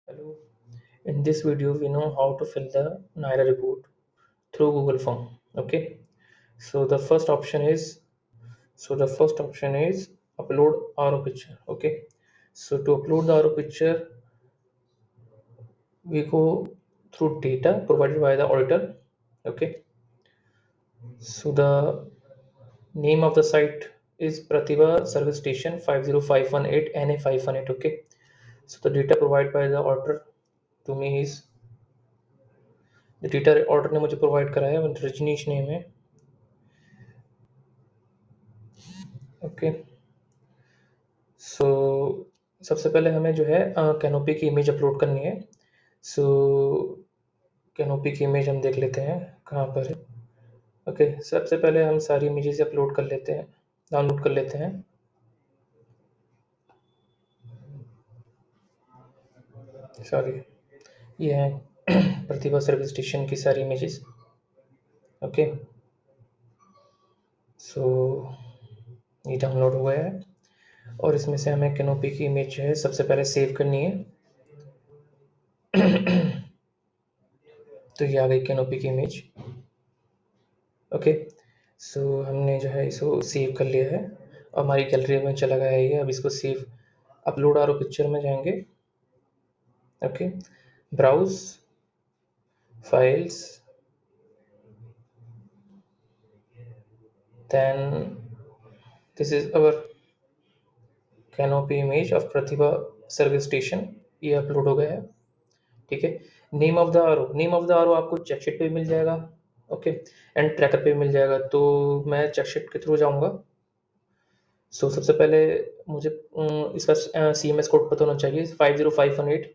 Hello. In this video, we know how to fill the NIRA report through Google Form. Okay. So the first option is upload RO picture. Okay. So to upload the RO picture, we go through data provided by the auditor. Okay. So the name of the site is Pratibha Service Station 50518 NA 518. Okay. So the data provided by the auditor to me is data order ने मुझे provide कराया है Rajneesh name है. Okay. सो सबसे पहले हमें जो है कैनोपी की इमेज अपलोड करनी है. सो कैनोपी की इमेज हम देख लेते हैं कहाँ पर है. ओके. सबसे पहले हम सारी इमेजेस अपलोड कर लेते हैं, डाउनलोड कर लेते हैं. सॉरी, ये है प्रतिभा सर्विस स्टेशन की सारी इमेजेस. ओके. सो ये डाउनलोड हुआ है और इसमें से हमें कैनोपी की इमेज जो है सबसे पहले सेव करनी है. तो ये आ गई कैनोपी की इमेज. ओके. सो हमने जो है इसको सेव कर लिया है और हमारी गैलरी में चला गया है ये. अब इसको सेव अपलोड आरो पिक्चर में जाएंगे. Okay. Browse files, then this is our canopy image of Pratibha service station. ये अपलोड हो गया है. ठीक है. नेम ऑफ द आरो आपको चेकशीट पे मिल जाएगा. ओके. एंड ट्रैकर पे मिल जाएगा. तो मैं चेकशीट के थ्रू जाऊंगा. सो सबसे पहले मुझे इसका CMS कोड पता होना चाहिए 50518.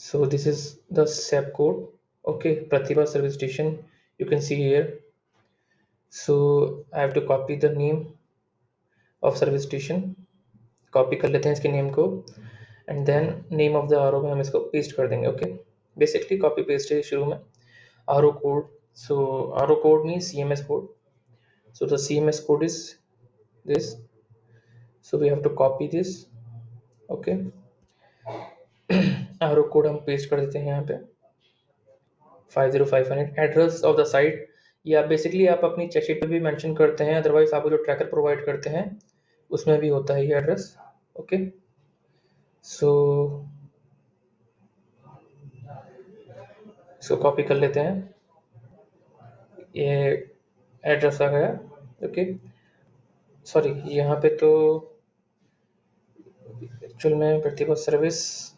So this is the SAP code. Okay, Pratibha service station, you can see here. So I have to copy the name of service station. Copy कर लेते हैं इसके नेम को and then name of the R में हम इसको paste कर देंगे. ओके. बेसिकली कॉपी पेस्ट है शुरू में. R code. So R code means CMS code. So the CMS code is this. So we have to copy this. Okay. R code हम paste कर देते हैं यहाँ पे 50518. एड्रेस ऑफ द साइट ये आप बेसिकली आप अपनी चेकशीट पे भी मेंशन करते हैं, अदरवाइज आपको जो ट्रैकर प्रोवाइड करते हैं उसमें भी होता है ये एड्रेस. ओके. सो इसको कॉपी कर लेते हैं. ये एड्रेस आ गया. ओके. सॉरी, यहाँ पे तो एक्चुअल में प्रतिभा सर्विस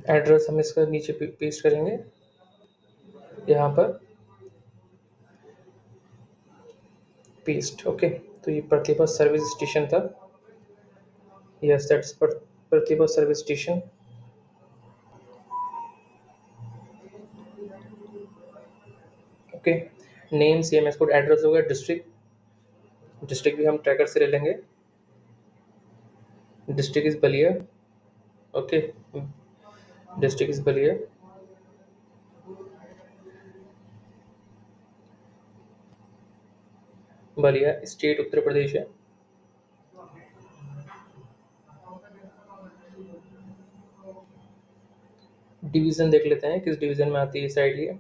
एड्रेस हम इसका नीचे पेस्ट करेंगे यहाँ पर पेस्ट. ओके. तो ये प्रतिभा सर्विस स्टेशन था. Yes, that's Pratibha service station. Okay. Name CMS code address हो गया. डिस्ट्रिक्ट भी हम ट्रैकर से ले लेंगे. District is Ballia. Okay. District is Ballia. Ballia state Uttar Pradesh है. डिवीजन देख लेते हैं किस डिवीजन में आती है साइड. ये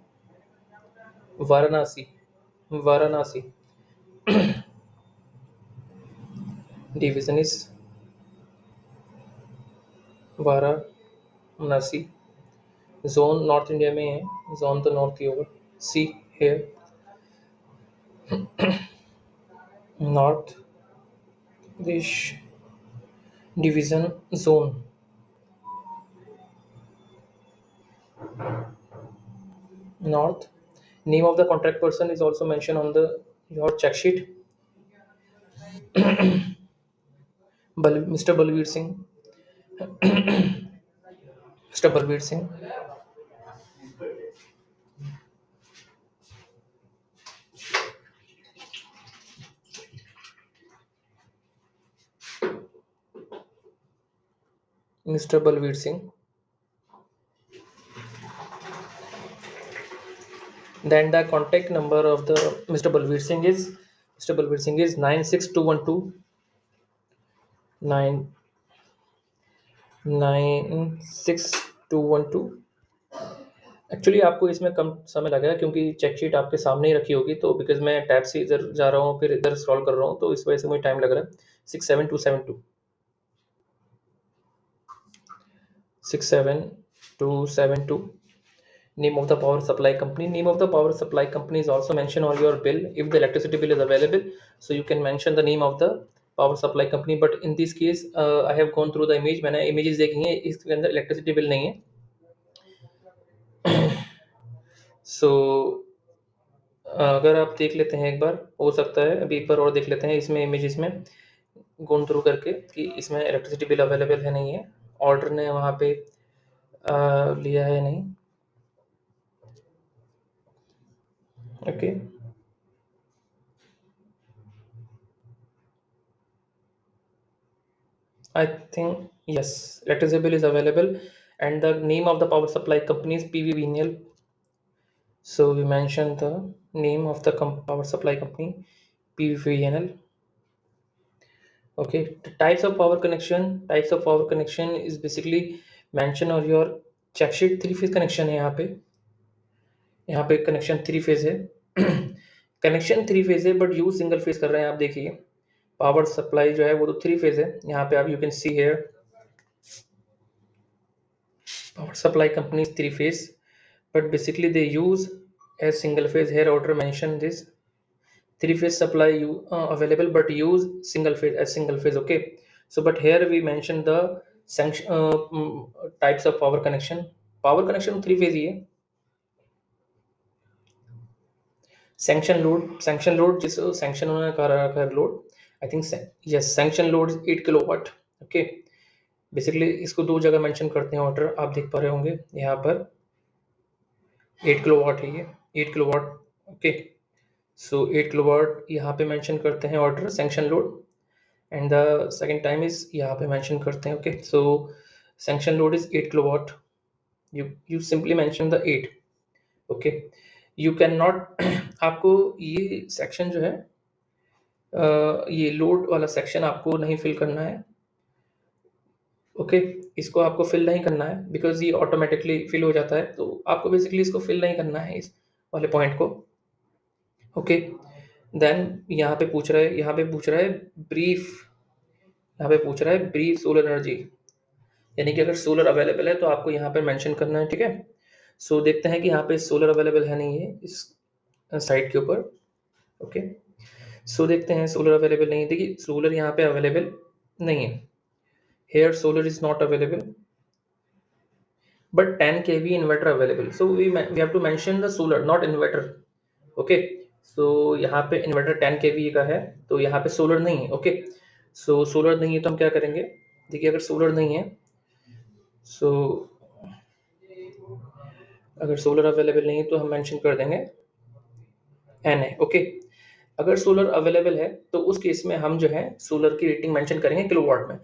Varanasi. Varanasi division is Varanasi. Zone north India में है. जोन तो नॉर्थ ही होगा. See here north Pradesh division zone. North. Name of the contact person is also mentioned on the your check sheet. Mr. Balveer Singh. Mr. Balveer Singh. Mr. Balveer Singh. Then the contact number of the Mr. Balveer Singh is 96212 996,212। Actually आपको इसमें कम समय लगेगा क्योंकि check sheet आपके सामने ही रखी होगी, तो बिकॉज मैं टैब से इधर जा रहा हूँ फिर इधर स्क्रॉल कर रहा हूँ, तो इस वजह से मुझे टाइम लग रहा है। 67272 67272 Name of the power supply company. Name of the power supply company is also mentioned on your bill if the electricity bill is available. So you can mention the name of the power supply company. But in this case, I have gone through the image. मैंने images देखी हैं, इसके अंदर electricity bill नहीं है. So अगर आप देख लेते हैं एक बार, हो सकता है अभी एक बार और देख लेते हैं इसमें images में गो थ्रू करके कि इसमें इलेक्ट्रिसिटी बिल अवेलेबल है नहीं है, ऑर्डर ने वहाँ पे लिया है नहीं. Okay I think yes, electricity bill is available, and the name of the power supply company is PVVNL. So we mentioned the name of the power supply company, PVVNL. Okay, the types of power connection. Types of power connection is basically mentioned on your check sheet. Three phase connection है यहाँ पे connection three phase है. Connection three phase है but use single phase कर रहे हैं. आप देखिए पावर सप्लाई जो है वो तो थ्री फेज है. यहाँ पे आप you can see here power supply company is three phase, but basically they use as single phase. Here order mention this three phase supply you available but use single phase as single phase. Okay, so but here we mention the sanction types of power connection. Power connection three phase ही है. Sanction load जिस sanction उन्होंने कहा रखा है load, I think yes sanction load is 8 kilowatt. Okay, basically इसको दो जगह mention करते हैं ऑर्डर, आप देख पा रहे होंगे यहाँ पर 8 किलोवाट है ये 8 किलोवाट. ओके, सो 8 किलोवाट यहाँ पे मेंशन करते हैं order sanction load, and the second time is यहाँ पे मेंशन करते हैं. Okay, so sanction load is 8 kilowatt. You simply mention the 8. Okay, you can not आपको ये सेक्शन जो है ये लोड वाला सेक्शन आपको नहीं फिल करना है. ओके, इसको आपको फिल नहीं करना है बिकॉज ये ऑटोमेटिकली फिल हो जाता है, तो आपको बेसिकली इसको फिल नहीं करना है इस वाले पॉइंट को. ओके, देन यहाँ पे पूछ रहा है ब्रीफ. यहाँ पे पूछ रहा है ब्रीफ सोलर एनर्जी, यानी कि अगर सोलर अवेलेबल है तो आपको यहाँ पे मेंशन करना है. ठीक है, सो देखते हैं कि यहाँ पे सोलर अवेलेबल है नहीं है इस साइट के ऊपर. ओके, सो देखते हैं सोलर अवेलेबल नहीं है. देखिए सोलर यहाँ पे अवेलेबल नहीं है. Here solar is not available but 10 kV inverter available, so we have to mention the solar not inverter. Okay, so यहाँ पे इन्वर्टर 10 kV का है तो यहाँ पे सोलर नहीं है. ओके, सो सोलर नहीं है तो हम क्या करेंगे. देखिए अगर सोलर नहीं है, सो अगर सोलर अवेलेबल नहीं है तो हम मेंशन कर देंगे एन है. ओके, अगर सोलर अवेलेबल है तो उस केस में हम जो है सोलर की रेटिंग मेंशन करेंगे किलोवाट में,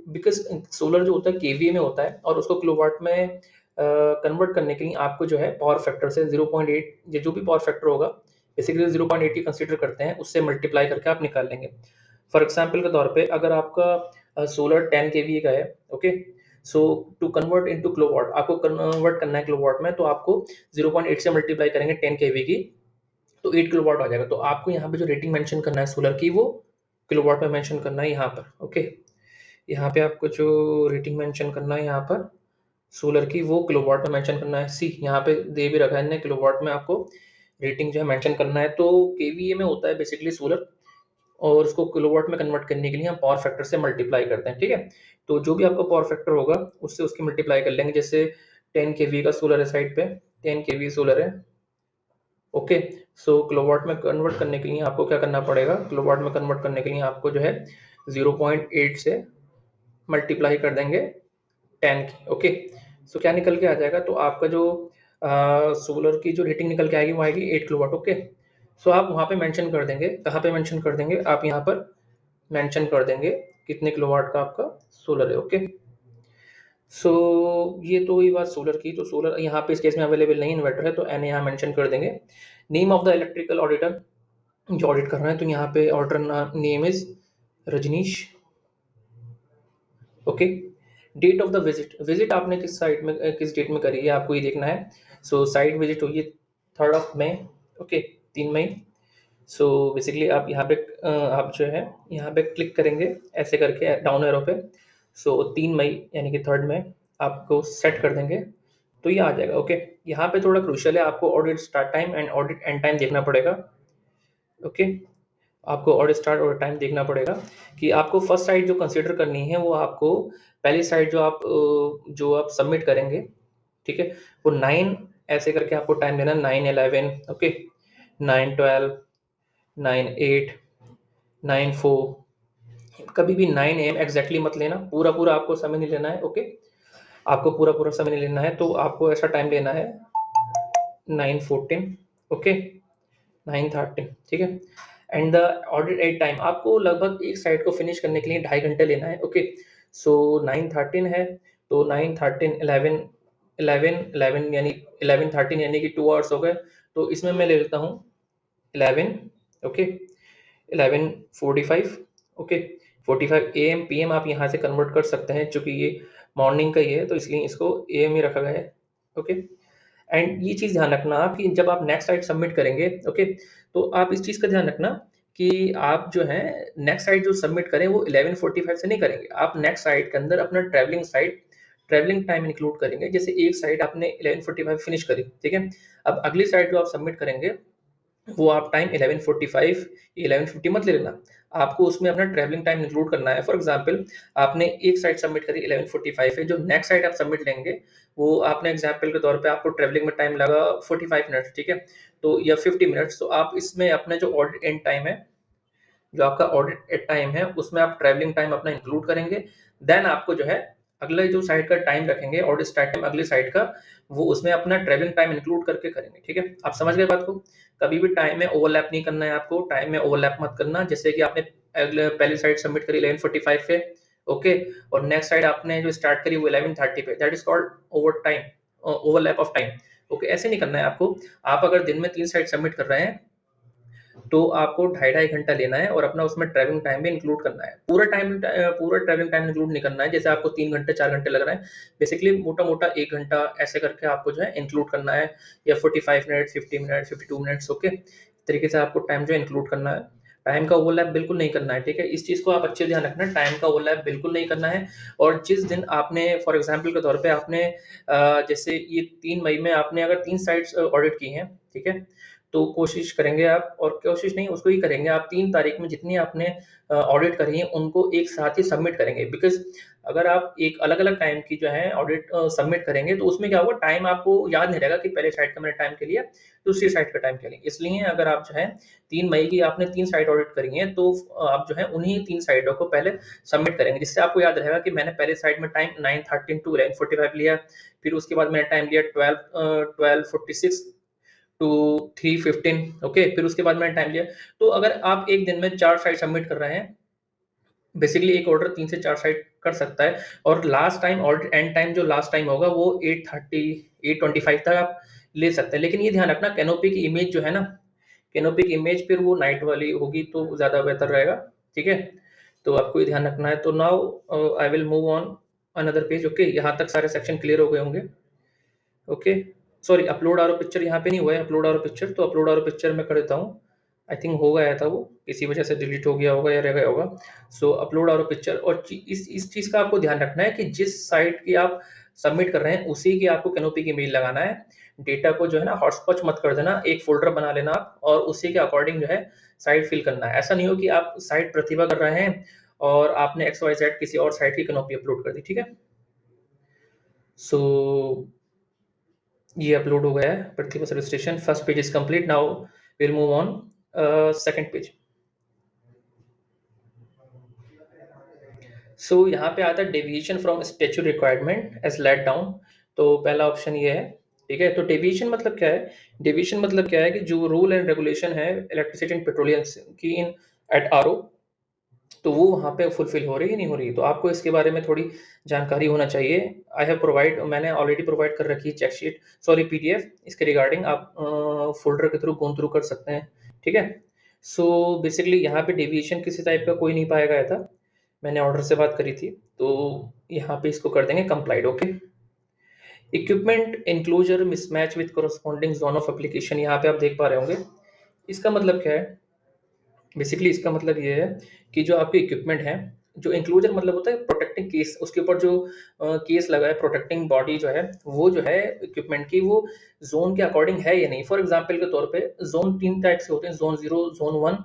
बिकॉज सोलर जो होता है केवीए में होता है और उसको किलोवाट में कन्वर्ट करने के लिए आपको जो है पावर फैक्टर से 0.8 जो भी पावर फैक्टर होगा बेसिकली 0.8 ही कंसीडर करते हैं, उससे मल्टीप्लाई करके आप निकाल लेंगे. फॉर एग्जाम्पल के तौर पे अगर आपका सोलर 10 केवीए का है, okay, so to convert into kilowatt आपको कन्वर्ट करना है किलोवाट में, तो आपको 0.8 से मल्टीप्लाई करेंगे 10 केवी की तो 8 किलोवाट आ जाएगा. तो आपको यहाँ पे जो रेटिंग मेंशन करना है सोलर की वो किलोवाट में मेंशन करना है यहाँ पर. ओके, यहाँ पे आपको जो रेटिंग मेंशन करना है यहाँ पर सोलर की वो किलोवाट में मेंशन करना है. सी यहाँ पे दे भी रखा है किलोवाट में आपको रेटिंग जो है मेंशन करना है. तो केवीए में होता है बेसिकली सोलर और उसको किलोवाट में कन्वर्ट करने के लिए हम पावर फैक्टर से मल्टीप्लाई करते हैं. ठीक है, तो जो भी आपका पावर फैक्टर होगा उससे उसकी मल्टीप्लाई कर लेंगे. जैसे 10 केवी का सोलर है साइड पे 10 केवी सोलर है. ओके, सो किलोवाट में कन्वर्ट करने के लिए आपको क्या करना पड़ेगा, किलोवाट में कन्वर्ट करने के लिए आपको जो है 0.8 से मल्टीप्लाई कर देंगे 10 की. ओके, सो क्या निकल के आ जाएगा, तो आपका जो सोलर की जो रेटिंग निकल के आएगी वो आएगी 8 किलोवाट. ओके, सो आप वहाँ पे मेंशन कर देंगे. कहाँ पे मेंशन कर देंगे, आप यहाँ पर मेंशन कर देंगे कितने किलोवाट का आपका सोलर है. ओके, सो ये तो हुई बात सोलर की. तो सोलर यहाँ पे इस केस में अवेलेबल नहीं इन्वर्टर है तो एन यहाँ मेंशन कर देंगे. Name of the electrical auditor जो ऑडिट कर रहे हैं, तो यहाँ पे auditor name is Rajneesh. Okay. Date of the visit, visit आपने किस साइट में किस डेट में करी है आपको ये देखना है। सो साइट विजिट हुई है 3 मई। ओके, 3 मई। सो बेसिकली आप यहाँ पे आप जो है यहाँ पे क्लिक करेंगे ऐसे करके डाउन एरो पे। सो 3 मई यानी कि 3 मई आपको सेट कर देंगे तो ये आ जाएगा। ओके, यहाँ पे थोड़ा क्रूशियल है, आपको audit start time and audit and time देखना पड़ेगा। ओके, आपको ऑडिट स्टार्ट और टाइम देखना पड़ेगा कि आपको फर्स्ट साइट जो कंसीडर करनी है वो आपको पहली साइट जो आप सबमिट करेंगे, ठीक है, वो 9 ऐसे करके आपको टाइम देना, 9/11, ओके, 9/12, 9/8, 9/4। कभी भी 9 AM एग्जैक्टली मत लेना, पूरा पूरा आपको समय नहीं लेना है। ओके, आपको पूरा पूरा समय नहीं लेना है, तो आपको ऐसा टाइम लेना है 9:14, ओके, 9:13, ठीक है। And the audit at time आपको लगभग एक साइड को फिनिश करने के लिए 2.5 घंटे लेना है। ओके, सो 9:13 है तो 9:13, 11, 11 यानी 11:13 यानी कि 2 आवर्स हो गए। तो इसमें मैं ले लेता हूँ 11, ओके, 11:45, ओके, 45 AM PM आप यहाँ से कन्वर्ट कर सकते हैं, चूंकि ये मॉर्निंग का ही है तो इसलिए इसको AM ही रखा गया है। ओके, एंड ये चीज़ ध्यान रखना आप कि जब आप नेक्स्ट साइट सबमिट करेंगे, ओके, तो आप इस चीज़ का ध्यान रखना कि आप जो है नेक्स्ट साइट जो सबमिट करें वो 11:45 से नहीं करेंगे। आप नेक्स्ट साइट के अंदर अपना ट्रैवलिंग टाइम इंक्लूड करेंगे। जैसे एक साइट आपने 11:45 फिनिश करी, ठीक है, अब अगली साइट जो आप सबमिट करेंगे वो आप टाइम 11:45, 11:50 मत ले लेना, आपको उसमें अपना ट्रैवलिंग टाइम इंक्लूड करना है। फॉर एग्जांपल आपने एक साइट सबमिट करी 11:45 है, जो नेक्स्ट साइट आप सबमिट लेंगे वो आपने एग्जांपल के तौर पे आपको ट्रैवलिंग में टाइम लगा 45 मिनट्स, ठीक है, तो या 50 मिनट्स, तो आप इसमें अपना जो ऑडिट एंड टाइम है, जो आपका ऑडिट टाइम है उसमें आप ट्रैवलिंग टाइम अपना इंक्लूड करेंगे। देन आपको जो है अगले जो साइट का टाइम रखेंगे, ऑडिट स्टार्ट टाइम अगली साइट का, वो उसमें अपना ट्रैवलिंग टाइम इंक्लूड करके करेंगे। ठीक है, आप समझ गए बात को। कभी भी टाइम में ओवरलैप नहीं करना है, आपको टाइम में ओवरलैप मत करना। जैसे कि आपने अगले पहली साइट सबमिट करी 11:45 पे, ओके, और नेक्स्ट साइट आपने जो स्टार्ट करी वो 11:30 पे, that is called over time, overlap of time. Okay, ऐसे नहीं करना है आपको। आप अगर दिन में 3 साइट सबमिट कर रहे हैं तो आपको 2.5 घंटा लेना है और अपना उसमें ट्रैवलिंग टाइम भी इंक्लूड करना है। पूरा ट्रैवलिंग टाइम इंक्लूड नहीं करना है, जैसे आपको 3 घंटे 4 घंटे लग रहा है, बेसिकली मोटा मोटा 1 घंटा ऐसे करके आपको जो है इंक्लूड करना है, या 45 मिनट, 50 मिनट, 52 मिनट्स, ओके, इस तरीके से आपको टाइम जो इंक्लूड करना है। टाइम का ओवरलैप बिल्कुल नहीं करना है, ठीक है, इस चीज को आप अच्छे ध्यान रखना, टाइम का ओवरलैप बिल्कुल नहीं करना है। और जिस दिन आपने फॉर एग्जाम्पल के तौर पे आपने जैसे ये 3 मई में आपने अगर 3 साइट्स ऑडिट की हैं, ठीक है, तो कोशिश करेंगे आप, और कोशिश नहीं उसको ही करेंगे आप, 3 तारीख में जितनी आपने ऑडिट करी है उनको एक साथ ही सबमिट करेंगे। बिकॉज अगर आप एक अलग अलग टाइम की जो है ऑडिट सबमिट करेंगे तो उसमें क्या होगा, टाइम आपको याद नहीं रहेगा कि पहले साइट का मैंने टाइम के लिए दूसरी साइट का टाइम के लिए। इसलिए अगर आप जो है 3 मई की आपने 3 साइट ऑडिट करी है तो आप जो है उन्हीं 3 साइटों को पहले सबमिट करेंगे, जिससे आपको याद रहेगा कि मैंने पहले साइट में टाइम 9:13 टू 11:45 लिया, फिर उसके बाद मैंने टाइम लिया 12:46 टू 3:15, ओके, फिर उसके बाद मैंने टाइम लिया। तो अगर आप एक दिन में 4 साइट सबमिट कर रहे हैं, बेसिकली एक ऑर्डर 3 से 4 साइट कर सकता है, और last time order and time जो लास्ट टाइम होगा वो 8:30, 8:25 तक आप ले सकते हैं। लेकिन ये ध्यान रखना, कैनोपी की इमेज जो है ना, कैनोपी की इमेज फिर वो नाइट वाली होगी तो ज़्यादा बेहतर रहेगा, ठीक है, तो आपको ये ध्यान रखना है। तो now I will move on another page. Okay, यहाँ तक सारे सेक्शन क्लियर हो गए होंगे। ओके, सॉरी, अपलोड आरो पिक्चर यहाँ पे नहीं हुआ है, अपलोड आरो पिक्चर, तो अपलोड आरो पिक्चर मैं कर देता हूँ। आई थिंक हो गया था, वो किसी वजह से डिलीट हो गया होगा या रह गया होगा। सो अपलोड आरो पिक्चर, और इस चीज़ का आपको ध्यान रखना है कि जिस साइट की आप सबमिट कर रहे हैं उसी की आपको कैनोपी की मेल लगाना है। डेटा को जो है ना हॉटस्पॉट मत कर देना, एक फोल्डर बना लेना आप और उसी के अकॉर्डिंग जो है साइट फिल करना है। ऐसा नहीं हो कि आप साइट प्रतिभा कर रहे हैं और आपने XYZ किसी और साइट की कैनोपी अपलोड कर दी, ठीक है। सो ये अपलोड हो गया है Pratibha service station, first page is complete. Now will move on second page. So यहाँ पे आता है deviation from statutory requirement as laid down. तो पहला ऑप्शन ये है, ठीक है। तो डेविएशन मतलब क्या है, डेविएशन मतलब क्या है कि जो रूल एंड रेगुलेशन है इलेक्ट्रिसिटी एंड पेट्रोलियम की इन एट आरओ, तो वो वहाँ पे फुलफिल हो रही है नहीं हो रही है, तो आपको इसके बारे में थोड़ी जानकारी होना चाहिए। आई हैव प्रोवाइड, मैंने ऑलरेडी प्रोवाइड कर रखी है चेकशीट, सॉरी PDF, इसके रिगार्डिंग आप फोल्डर के थ्रू गोन थ्रू कर सकते हैं, ठीक है। सो बेसिकली यहाँ पे डेविएशन किसी टाइप का कोई नहीं पाया गया था। मैंने ऑर्डर से बात करी थी, तो यहाँ पे इसको कर देंगे complied. Okay, equipment enclosure mismatch with corresponding zone of application, यहाँ पे आप देख पा रहे होंगे। इसका मतलब क्या है? बेसिकली इसका मतलब ये है कि जो आपके इक्विपमेंट हैं, जो इंक्लोजर मतलब होता है प्रोटेक्टिंग केस, उसके ऊपर जो केस लगा है, प्रोटेक्टिंग बॉडी जो है, वो जो है इक्विपमेंट की, वो जोन के अकॉर्डिंग है या नहीं। फॉर एग्जांपल के तौर पे जोन 3 टाइप से होते हैं, जोन 0, जोन 1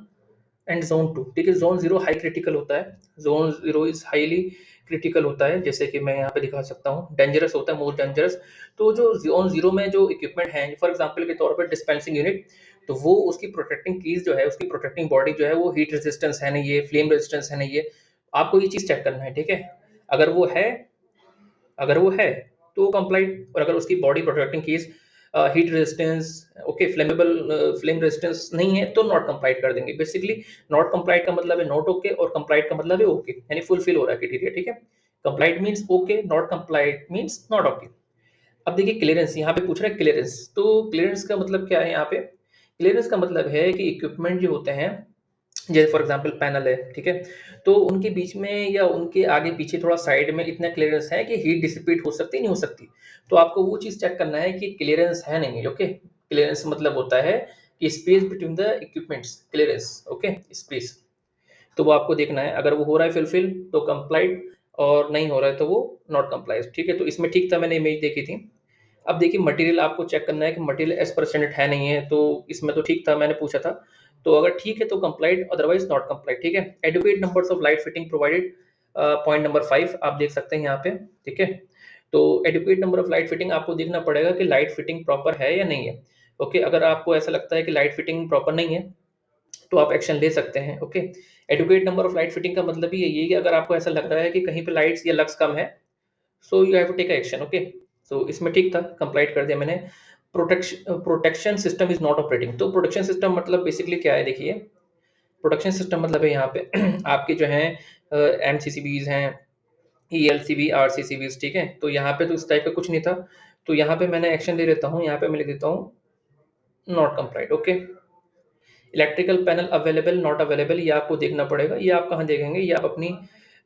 एंड जोन 2। ठीक है, जोन 0 हाई क्रिटिकल होता है, जोन 0 इज हाईली क्रिटिकल होता है, जैसे कि मैं यहाँ पे दिखा सकता हूँ, डेंजरस होता है, मोस्ट डेंजरस। तो जो जोन 0 में जो इक्विपमेंट है, फॉर एग्जांपल के तौर पर डिस्पेंसिंग यूनिट, तो वो उसकी प्रोटेक्टिंग कीज जो है, उसकी प्रोटेक्टिंग बॉडी जो है, वो हीट रेजिस्टेंस है नहीं है, फ्लेम रेजिस्टेंस है नहीं है, आपको ये चीज चेक करना है। ठीक है, अगर वो है, अगर वो है तो कंप्लाइड, और अगर उसकी body protecting keys heat resistance, okay, flammable, flame resistance नहीं है, तो नॉट कंप्लाइड कर देंगे। बेसिकली नॉट कंप्लाइड का मतलब है नॉट ओके, और कंप्लाइड का मतलब है ओके, यानी फुलफिल हो रहा है क्राइटेरिया। ठीक है, complied means okay, not complied means not okay. अब देखिए क्लियरेंस, यहाँ पे पूछ रहा है क्लियरेंस, तो क्लियरेंस का मतलब क्या है? यहाँ पे क्लियरेंस का मतलब है कि इक्विपमेंट जो होते हैं, जैसे फॉर एग्जांपल पैनल है, ठीक है, तो उनके बीच में या उनके आगे पीछे थोड़ा साइड में इतना क्लियरेंस है कि हीट डिसिपेट हो सकती है, नहीं हो सकती। तो आपको वो चीज चेक करना है कि क्लियरेंस है नहीं। ओके, क्लियरेंस मतलब होता है कि space between the equipments, clearance, okay, space. तो वो आपको देखना है, अगर वो हो रहा है फिलफिल तो कंप्लाइड, और नहीं हो रहा है तो वो नॉट कंप्लाइज। ठीक है, तो इसमें ठीक था, मैंने इमेज देखी थी। अब देखिए मटेरियल आपको चेक करना है कि मटेरियल एस परसेंट है नहीं है, तो इसमें तो ठीक था, मैंने पूछा था। तो अगर ठीक है तो कंप्लाइड, अदरवाइज नॉट कंप्लाइड। ठीक है, adequate numbers of light fitting provided, point number 5 आप देख सकते हैं यहाँ पे। ठीक है, तो adequate number of light fitting आपको देखना पड़ेगा कि लाइट फिटिंग प्रॉपर है या नहीं है। ओके, अगर आपको ऐसा लगता है कि लाइट फिटिंग प्रॉपर नहीं है, तो आप एक्शन ले सकते हैं। Okay, adequate number of light fitting का मतलब ही यही है कि अगर आपको ऐसा लग रहा है कि कहीं पे लाइट्स या लक्स कम है, so you have to take action. Okay, so इसमें ठीक था, कंप्लाइट कर दिया मैंने। Protection system is not operating, तो प्रोटेक्शन सिस्टम मतलब बेसिकली क्या है? देखिए, प्रोटेक्शन सिस्टम मतलब है यहाँ पे आपके जो है एम सी सी बीज हैं, E L C B, R C C Bs. ठीक है, तो यहाँ पे तो इस टाइप का कुछ नहीं था, तो यहाँ पे मैंने एक्शन ले लेता हूँ, यहाँ पे मैं लिख देता हूँ not complied. Okay, electrical panel available, not available, ये आपको देखना पड़ेगा। ये आप कहाँ देखेंगे? ये आप अपनी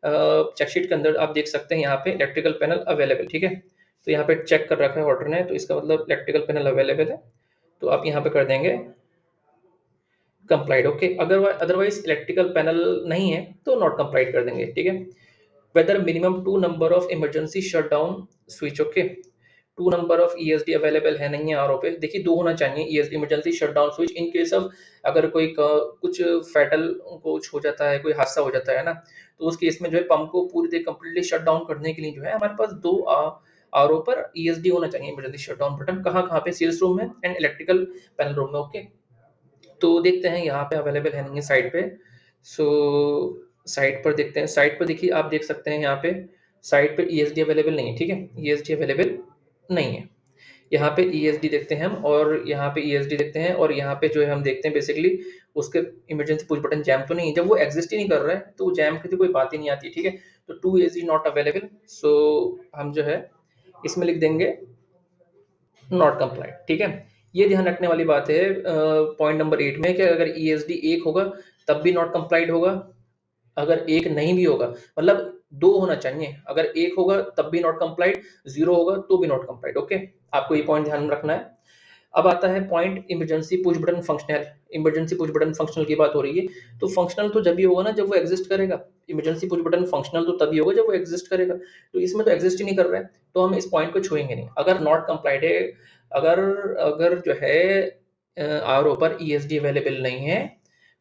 चेकशीट के अंदर आप देख सकते हैं, यहाँ पे इलेक्ट्रिकल पैनल अवेलेबल। ठीक है, तो यहाँ पे चेक कर रखा है ऑर्डर ने, तो इसका मतलब इलेक्ट्रिकल पैनल अवेलेबल है, तो आप यहाँ पे कर देंगे कंप्लाइड। ओके, अगर अदरवाइज इलेक्ट्रिकल पैनल नहीं है तो नॉट कंप्लाइड कर देंगे। ठीक है, whether minimum 2 number of emergency shut down switch. Okay, 2 number of ESD available है नहीं है आरओ पे, देखिए 2 होना चाहिए ESD, emergency shutdown switch, in case of अगर कोई कुछ फैटल कुछ हो जाता है, कोई हादसा हो जाता है ना, तो उस केस में जो है पंप को पूरी तरह कंप्लीटली शट डाउन करने के लिए जो है हमारे पास 2 आरओ पर ईएसडी होना चाहिए, इमरजेंसी शटडाउन बटन। कहाँ कहाँ पे? सेल्स रूम में एंड इलेक्ट्रिकल पैनल रूम में। ओके, तो देखते हैं यहाँ पे अवेलेबल है नहीं है साइट पे। सो साइट पर देखते हैं, साइट पर देखिए आप देख सकते हैं यहाँ पे साइट पे ईएसडी अवेलेबल नहीं है। ठीक है, ईएसडी अवेलेबल नहीं है। यहाँ पे ईएसडी देखते हैं हम, और यहाँ पे ईएसडी देखते हैं, और यहाँ पे जो है हम देखते हैं बेसिकली उसके इमरजेंसी पुश बटन जैम तो नहीं है। जब वो एग्जिस्ट ही नहीं कर रहा है तो जैम की तो कोई बात ही नहीं आती है। ठीक है, तो 2 ईएसडी नॉट अवेलेबल, सो हम जो है इसमें लिख देंगे नॉट कंप्लाइड। ठीक है, ये ध्यान रखने वाली बात है पॉइंट नंबर 8 में कि अगर ईएसडी 1 होगा तब भी नॉट कंप्लाइड होगा, अगर 1 नहीं भी होगा, मतलब 2 होना चाहिए, अगर 1 होगा तब भी नॉट कंप्लाइड, 0 होगा तो भी नॉट कंप्लाइड। ओके, आपको ये पॉइंट ध्यान में रखना है। अब आता है point emergency push button functional. Emergency push button functional की बात हो रही है, तो फंक्शनल तो जब भी होगा ना जब वो एग्जिस्ट करेगा। इमरजेंसी पुश बटन फंक्शनल तो तभी होगा जब वो एग्जिस्ट करेगा, तो इसमें तो एग्जिस्ट ही नहीं कर रहा है, तो हम इस पॉइंट को छुएंगे नहीं। अगर नॉट कंप्लाइड है, अगर अगर जो है आर पर ईएसडी अवेलेबल नहीं है,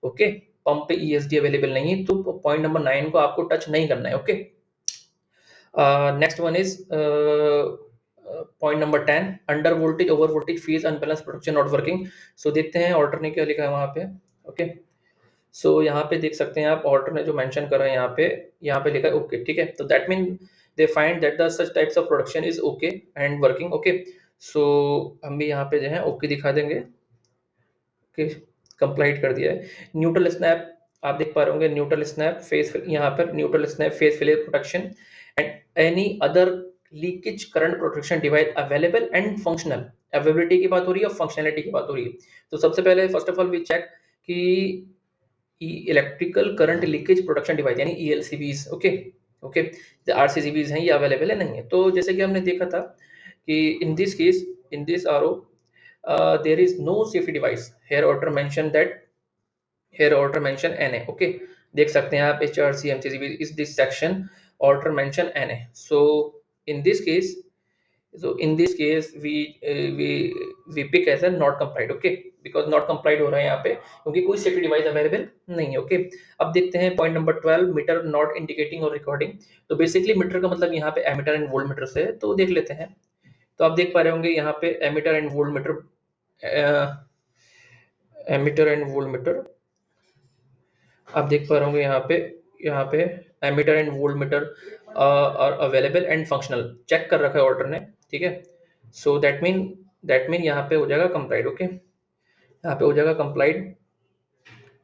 ओके, पंप पे ईएसडी अवेलेबल नहीं है, तो पॉइंट नंबर 9 को आपको टच नहीं करना है। Okay, next one is point number 10, under voltage over voltage phase unbalance production not working. So देखते हैं ऑर्डर ने क्या लिखा है वहां पे। ओके, सो यहाँ पे देख सकते हैं आप, ऑर्डर ने जो मेंशन करा है यहाँ पे लिखा है ओके। ठीक है, तो that mean they find that the such types of production is okay and working. Okay, so हम भी यहाँ पे जो है ओके दिखा देंगे। ओके, कंप्लीट कर दिया है। न्यूट्रल स्नैप आप देख पा रहे होंगे, न्यूट्रल स्नैप फेस, यहाँ पर neutral snap face failure protection and any other leakage current protection device available and functional. Availability की बात हो रही है और फंक्शनलिटी की बात हो रही है। तो सबसे पहले first of all we check कि electrical current leakage protection device यानी ELCBs। ओके ओके, RCCBs हैं, ये अवेलेबल है नहीं है। तो जैसे कि हमने देखा था कि इन this case, in this RO there is no safety device here, order mention that, here order mention NA। Okay, देख सकते हैं आप HRC MCCB is this section order mention NA। so in this case so in this case we pick as a not complied। Okay, because not complied हो रहा है यहाँ पे क्योंकि कोई सेफ्टी डिवाइस अवेलेबल नहीं है। ओके, अब देखते हैं point number 12, meter not indicating और रिकॉर्डिंग। तो बेसिकली मीटर का मतलब यहाँ पे एमीटर एंड वोल्ट मीटर से है, तो देख लेते हैं। तो आप देख पा रहे होंगे यहाँ पे ammeter and volt meter, ammeter and volt meter आप देख पा रहे होंगे यहाँ पे एमीटर एंड वोल्ट मीटर और अवेलेबल एंड फंक्शनल चेक कर रखा है ऑर्डर ने। ठीक है, सो दैट मीन यहाँ पे हो जाएगा कंप्लाइड। ओके, यहाँ पे हो जाएगा कंप्लाइड,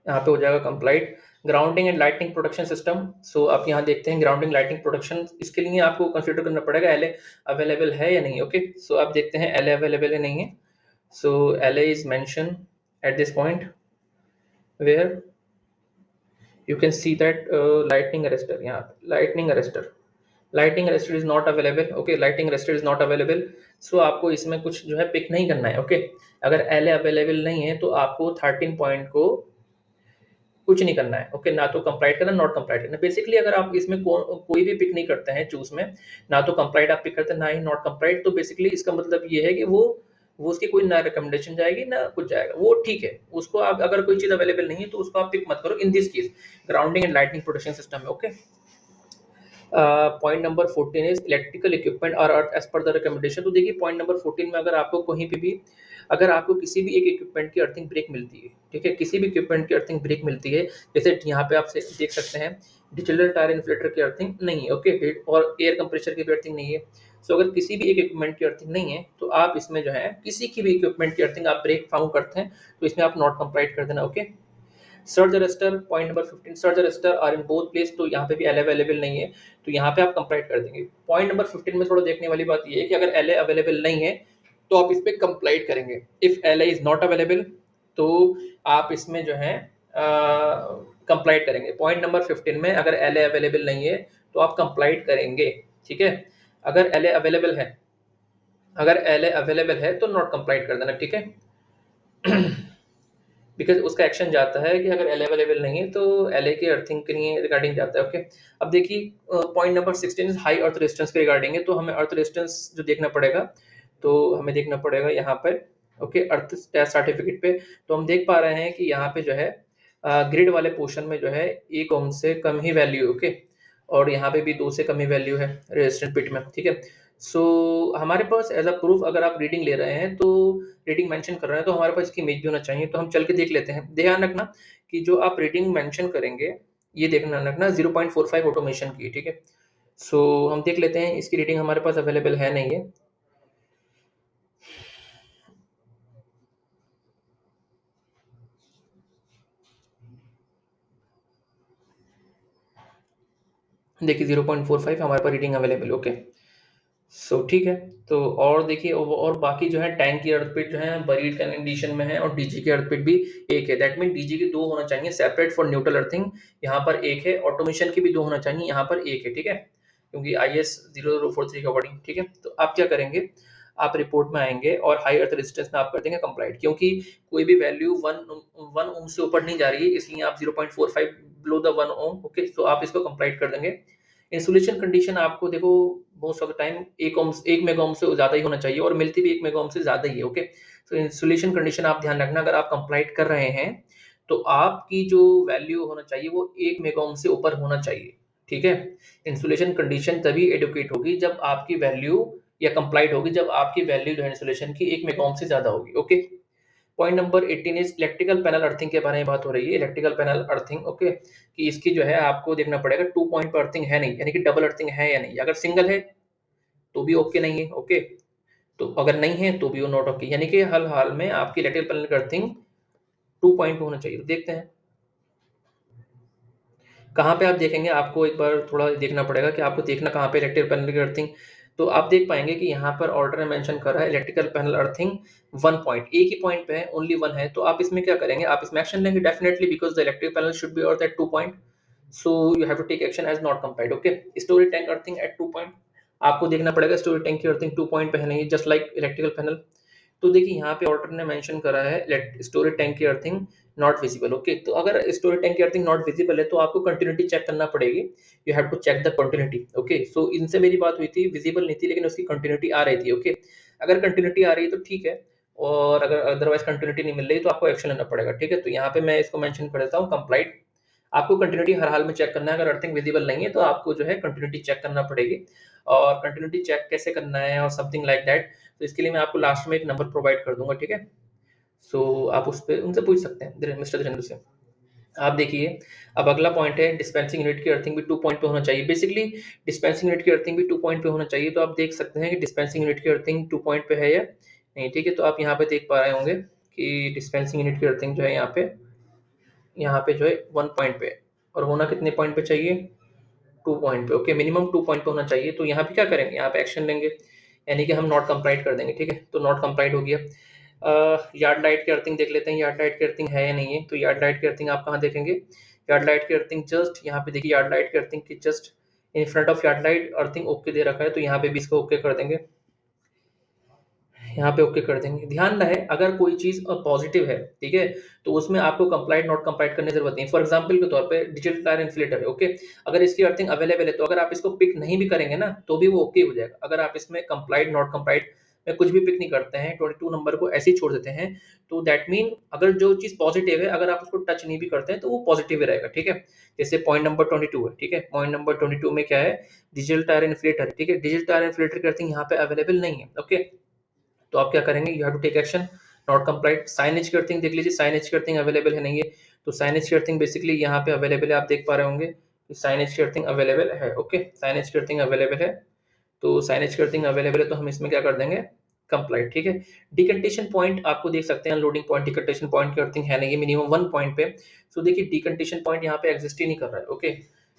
यहाँ पे हो जाएगा complied. Grounding and lighting protection system, so आप यहाँ देखते हैं ग्राउंडिंग लाइटिंग प्रोटेक्शन, इसके लिए आपको कंसीडर करना पड़ेगा LA अवेलेबल है या नहीं। ओके, सो आप देखते हैं LA अवेलेबल है नहीं है। So LA is mention at this point where you can see that lightning arrestor, यहाँ पे lightning arrestor is not available। okay, lightning arrestor is not available। so आपको इसमें कुछ जो है पिक नहीं करना है। okay, अगर LA अवेलेबल नहीं है तो आपको 13 पॉइंट को कुछ नहीं करना है। ओके, ना तो कंप्लाइड करना, नॉट कंप्लाइड करना। बेसिकली अगर आप इसमें कोई भी पिक नहीं करते हैं चूज में, ना तो कंप्लाइड आप पिक करते हैं ना ही नॉट कंप्लाइड, तो बेसिकली इसका मतलब ये है कि वो उसकी कोई ना रिकमेंडेशन जाएगी ना कुछ जाएगा, वो ठीक है। उसको आप अगर कोई चीज अवेलेबल नहीं है तो उसको आप पिक मत करो। In this case grounding and lightning protection system है। Okay, point number 14 is electrical equipment are earth as per the recommendation. तो देखिए पॉइंट नंबर 14 में अगर आपको कहीं पे भी, अगर आपको किसी भी एक इक्विपमेंट की अर्थिंग ब्रेक मिलती है, ठीक है, किसी भी इक्विपमेंट की अर्थिंग ब्रेक मिलती है, जैसे यहाँ पे आप देख सकते हैं डिजिटल टायर इन्फ्लेटर की अर्थिंग नहीं है। ओके, और एयर कंप्रेसर की भी अर्थिंग नहीं है। सो अगर किसी भी एक इक्विपमेंट की अर्थिंग नहीं है तो आप इसमें जो है किसी की भी इक्विपमेंट की अर्थिंग आप ब्रेक फाउंड करते हैं तो इसमें आप नॉट कंप्लाइड कर देना। Okay, surge arrester, point number 15, surge arrester are in both place. तो यहाँ पे भी LA अवेलेबल नहीं है तो यहाँ पे आप कंप्लाइड कर देंगे। पॉइंट नंबर 15 में थोड़ा देखने वाली बात ये है कि अगर LA अवेलेबल नहीं है तो आप इस पे कंप्लाइड करेंगे। If LA is not available तो आप इसमें जो है कंप्लाइड करेंगे। पॉइंट नंबर 15 में अगर LA अवेलेबल नहीं है तो आप कंप्लाइड करेंगे। ठीक है, अगर LA अवेलेबल है, अगर LA अवेलेबल है तो नॉट कंप्लाइड कर देना। ठीक है, बिकॉज उसका एक्शन जाता है कि अगर LA अवेलेबल नहीं है तो LA की अर्थिंग के लिए रिगार्डिंग जाता है। ओके, अब देखिए point number 16 high earth resistance के रिगार्डिंग है। तो हमें अर्थ रेजिस्टेंस जो देखना पड़ेगा, तो हमें देखना पड़ेगा यहाँ पर। ओके, अर्थ टेस्ट सर्टिफिकेट पे तो हम देख पा रहे हैं कि यहाँ पे जो है ग्रिड वाले पोर्शन में जो है 1 ओम से कम ही वैल्यू। ओके, और यहाँ पे भी 2 से कम ही वैल्यू है रेजिस्टेंस बिट में। ठीक है, सो हमारे पास एज अ प्रूफ अगर आप रीडिंग ले रहे हैं तो रीडिंग मेंशन कर रहे हैं तो हमारे पास इसकी इमेज भी होना चाहिए। तो हम चल के देख लेते हैं। ध्यान रखना कि जो आप रीडिंग मेंशन करेंगे ये देखना रखना 0.45 ऑटोमेशन की। ठीक है, सो हम देख लेते हैं, इसकी रीडिंग हमारे पास अवेलेबल है नहीं है। देखिए 0.45 हमारे पास रीडिंग अवेलेबल। ओके, सो ठीक है। तो और देखिए और बाकी जो है टैंक की अर्थपिट जो है बरीड कंडीशन में है और DG की अर्थपिट भी एक है। दैट मीन DG की 2 होना चाहिए सेपरेट फॉर न्यूट्रल अर्थिंग, यहाँ पर एक है। ऑटोमेशन की भी 2 होना चाहिए, यहाँ पर एक है। ठीक है, क्योंकि IS 0043 के अकॉर्डिंग। ठीक है, तो आप क्या करेंगे, आप रिपोर्ट में आएंगे और हाई अर्थ रेजिस्टेंस में आप कर देंगे कंप्लाइड, क्योंकि कोई भी वैल्यू 1 ओम से ऊपर नहीं जा रही है, इसलिए आप 0.45 बिलो द 1 ओम। ओके, तो आप इसको कंप्लाइड कर देंगे। इंसुलेशन कंडीशन आपको देखो most of the time 1 mega ohm से ज़्यादा ही होना चाहिए और मिलती भी 1 मेगा ओम से ज़्यादा ही है। ओके, तो इंसुलेशन कंडीशन आप ध्यान रखना, अगर आप कंप्लाइड कर रहे हैं तो आपकी जो वैल्यू होना चाहिए वो 1 मेगा ओम से ऊपर होना चाहिए। ठीक है, इंसुलेशन कंडीशन तभी एडुकेट होगी जब आपकी वैल्यू या कंप्लाइड होगी जब आपकी वैल्यू जो है इंसुलेशन की 1 मेगा ओम से ज़्यादा होगी। Okay, point number 18 is electrical panel earthing के बारे में बात हो रही है। इलेक्ट्रिकल पैनल अर्थिंग, ओके, कि इसकी जो है आपको देखना पड़ेगा 2 पॉइंट पर अर्थिंग है नहीं, यानी कि डबल अर्थिंग है या नहीं। अगर सिंगल है तो भी ओके नहीं है। ओके, तो अगर नहीं है तो भी वो नॉट ओके, यानी कि हर हाल में आपकी इलेक्ट्रिकल पैनल की अर्थिंग 2 पॉइंट होना चाहिए। तो देखते हैं कहाँ पे आप देखेंगे, आपको एक बार थोड़ा देखना पड़ेगा कि आपको देखना कहाँ पे इलेक्ट्रिकल पैनल की अर्थिंग तो आप देख पाएंगे कि यहाँ पर ऑर्डर में मेंशन कर रहा है इलेक्ट्रिकल पैनल अर्थिंग 1 पॉइंट, एक ही पॉइंट पे है, ओनली 1 है। तो आप इसमें क्या करेंगे, आप इसमें एक्शन लेंगे definitely, because the electric panel should be earth at 2 point, so you have to take action as not complied. Okay, story tank earthing at 2 point, आपको देखना पड़ेगा स्टोरी टैंक की अर्थिंग 2 पॉइंट पे है नहीं, जस्ट लाइक इलेक्ट्रिकल पैनल। तो देखिए यहाँ पे ऑर्डर ने मेंशन करा है स्टोरेज टैंक की अर्थिंग नॉट विजिबल। ओके, तो अगर स्टोरेज टैंक की अर्थिंग नॉट विजिबल है तो आपको कंटिन्यूटी चेक करना पड़ेगी, you have to check the continuity. Okay, so इनसे मेरी बात हुई थी, विजिबल नहीं थी लेकिन उसकी कंटिन्यूटी आ रही थी। ओके, अगर कंटिन्यूटी आ रही है तो ठीक है, और अगर अदरवाइज कंटिन्यूटी नहीं मिल रही तो आपको एक्शन लेना पड़ेगा। ठीक है, तो यहाँ पे मैं इसको मेंशन कर देता हूँ कंप्लाइड। आपको कंटिन्यूटी हर हाल में चेक करना है, अगर अर्थिंग विजिबल नहीं है तो आपको जो है कंटिन्यूटी चेक करना पड़ेगी। और कंटिन्यूटी चेक कैसे करना है और समथिंग लाइक दैट, तो इसके लिए मैं आपको लास्ट में एक नंबर प्रोवाइड कर दूंगा। ठीक है, सो आप उस पर उनसे पूछ सकते हैं, मिस्टर धीरेन्द्र से। आप देखिए, अब अगला पॉइंट है डिस्पेंसिंग यूनिट की अर्थिंग भी 2 पॉइंट पे होना चाहिए। बेसिकली डिस्पेंसिंग यूनिट की अर्थिंग भी 2 पॉइंट पे होना चाहिए। तो आप देख सकते हैं कि डिस्पेंसिंग यूनिट की अर्थिंग 2 पॉइंट पे है या नहीं। ठीक है, तो आप यहाँ पे देख पा रहे होंगे कि डिस्पेंसिंग यूनिट की अर्थिंग जो है यहाँ पे जो है 1 पॉइंट पे, और होना कितने पॉइंट पे चाहिए, 2 पॉइंट पे। ओके, मिनिमम 2 पॉइंट पे होना चाहिए। तो यहाँ पे क्या करेंगे, यहाँ पे एक्शन लेंगे, यानी कि हम नॉट कंप्लाइड कर देंगे। ठीक है, तो नॉट कंप्लाइड हो गया। यार्ड लाइट की अर्थिंग देख लेते हैं, यार्ड लाइट की अर्थिंग है या नहीं है। तो यार्ड लाइट की अर्थिंग आप कहाँ देखेंगे, यार्ड लाइट की अर्थिंग जस्ट यहाँ पे देखिए, यार्ड लाइट की अर्थिंग की just in front of yard light earthing okay दे रखा है, तो यहाँ पे भी इसको ओके कर देंगे, यहाँ पे ओके कर देंगे। ध्यान रहे अगर कोई चीज पॉजिटिव है, ठीक है, तो उसमें आपको कंप्लाइड नॉट कंप्लाइड करने की जरूरत नहीं। फॉर एग्जांपल के तौर पे डिजिटल टायर इन्फ्लेटर है। ओके, अगर इसकी अर्थिंग अवेलेबल है तो अगर आप इसको पिक नहीं भी करेंगे ना तो भी वो ओके हो जाएगा। अगर आप इसमें कंप्लाइड नॉट कंप्लाइड में कुछ भी पिक नहीं करते हैं, 22 नंबर को ऐसे ही छोड़ देते हैं, तो दैट मीन अगर जो चीज पॉजिटिव है अगर आप उसको टच नहीं भी करते हैं तो वो पॉजिटिव ही रहेगा। ठीक है, जैसे पॉइंट नंबर 22 है। ठीक है, पॉइंट नंबर 22 में क्या है, डिजिटल टायर इन्फ्लेटर। ठीक है, डिजिटल टायर इन्फ्लेटर की अर्थिंग यहाँ पे अवेलेबल नहीं है। ओके, तो आप क्या करेंगे, you have to take action not complied. Signage की अर्थिंग देख लीजिए, साइनेज की अर्थिंग अवेलेबल है नहीं है, तो साइनेज की अर्थिंग बेसिकली यहाँ पे अवेलेबल है, आप देख पा रहे होंगे कि साइनेज की अर्थिंग अवेलेबल है। ओके, साइनेज की अर्थिंग अवेलेबल है, तो साइनेज की अर्थिंग अवेलेबल है तो हम इसमें क्या कर देंगे, कंप्लाइड। ठीक है, डिकंटेशन पॉइंट आपको देख सकते हैं, लोडिंग पॉइंट डिकंटेशन पॉइंट की अर्थिंग है नहीं है, मिनिमम 1 पॉइंट पे। सो देखिए डिकंटेशन पॉइंट यहाँ पे एग्जिस्ट ही नहीं कर रहा है। ओके,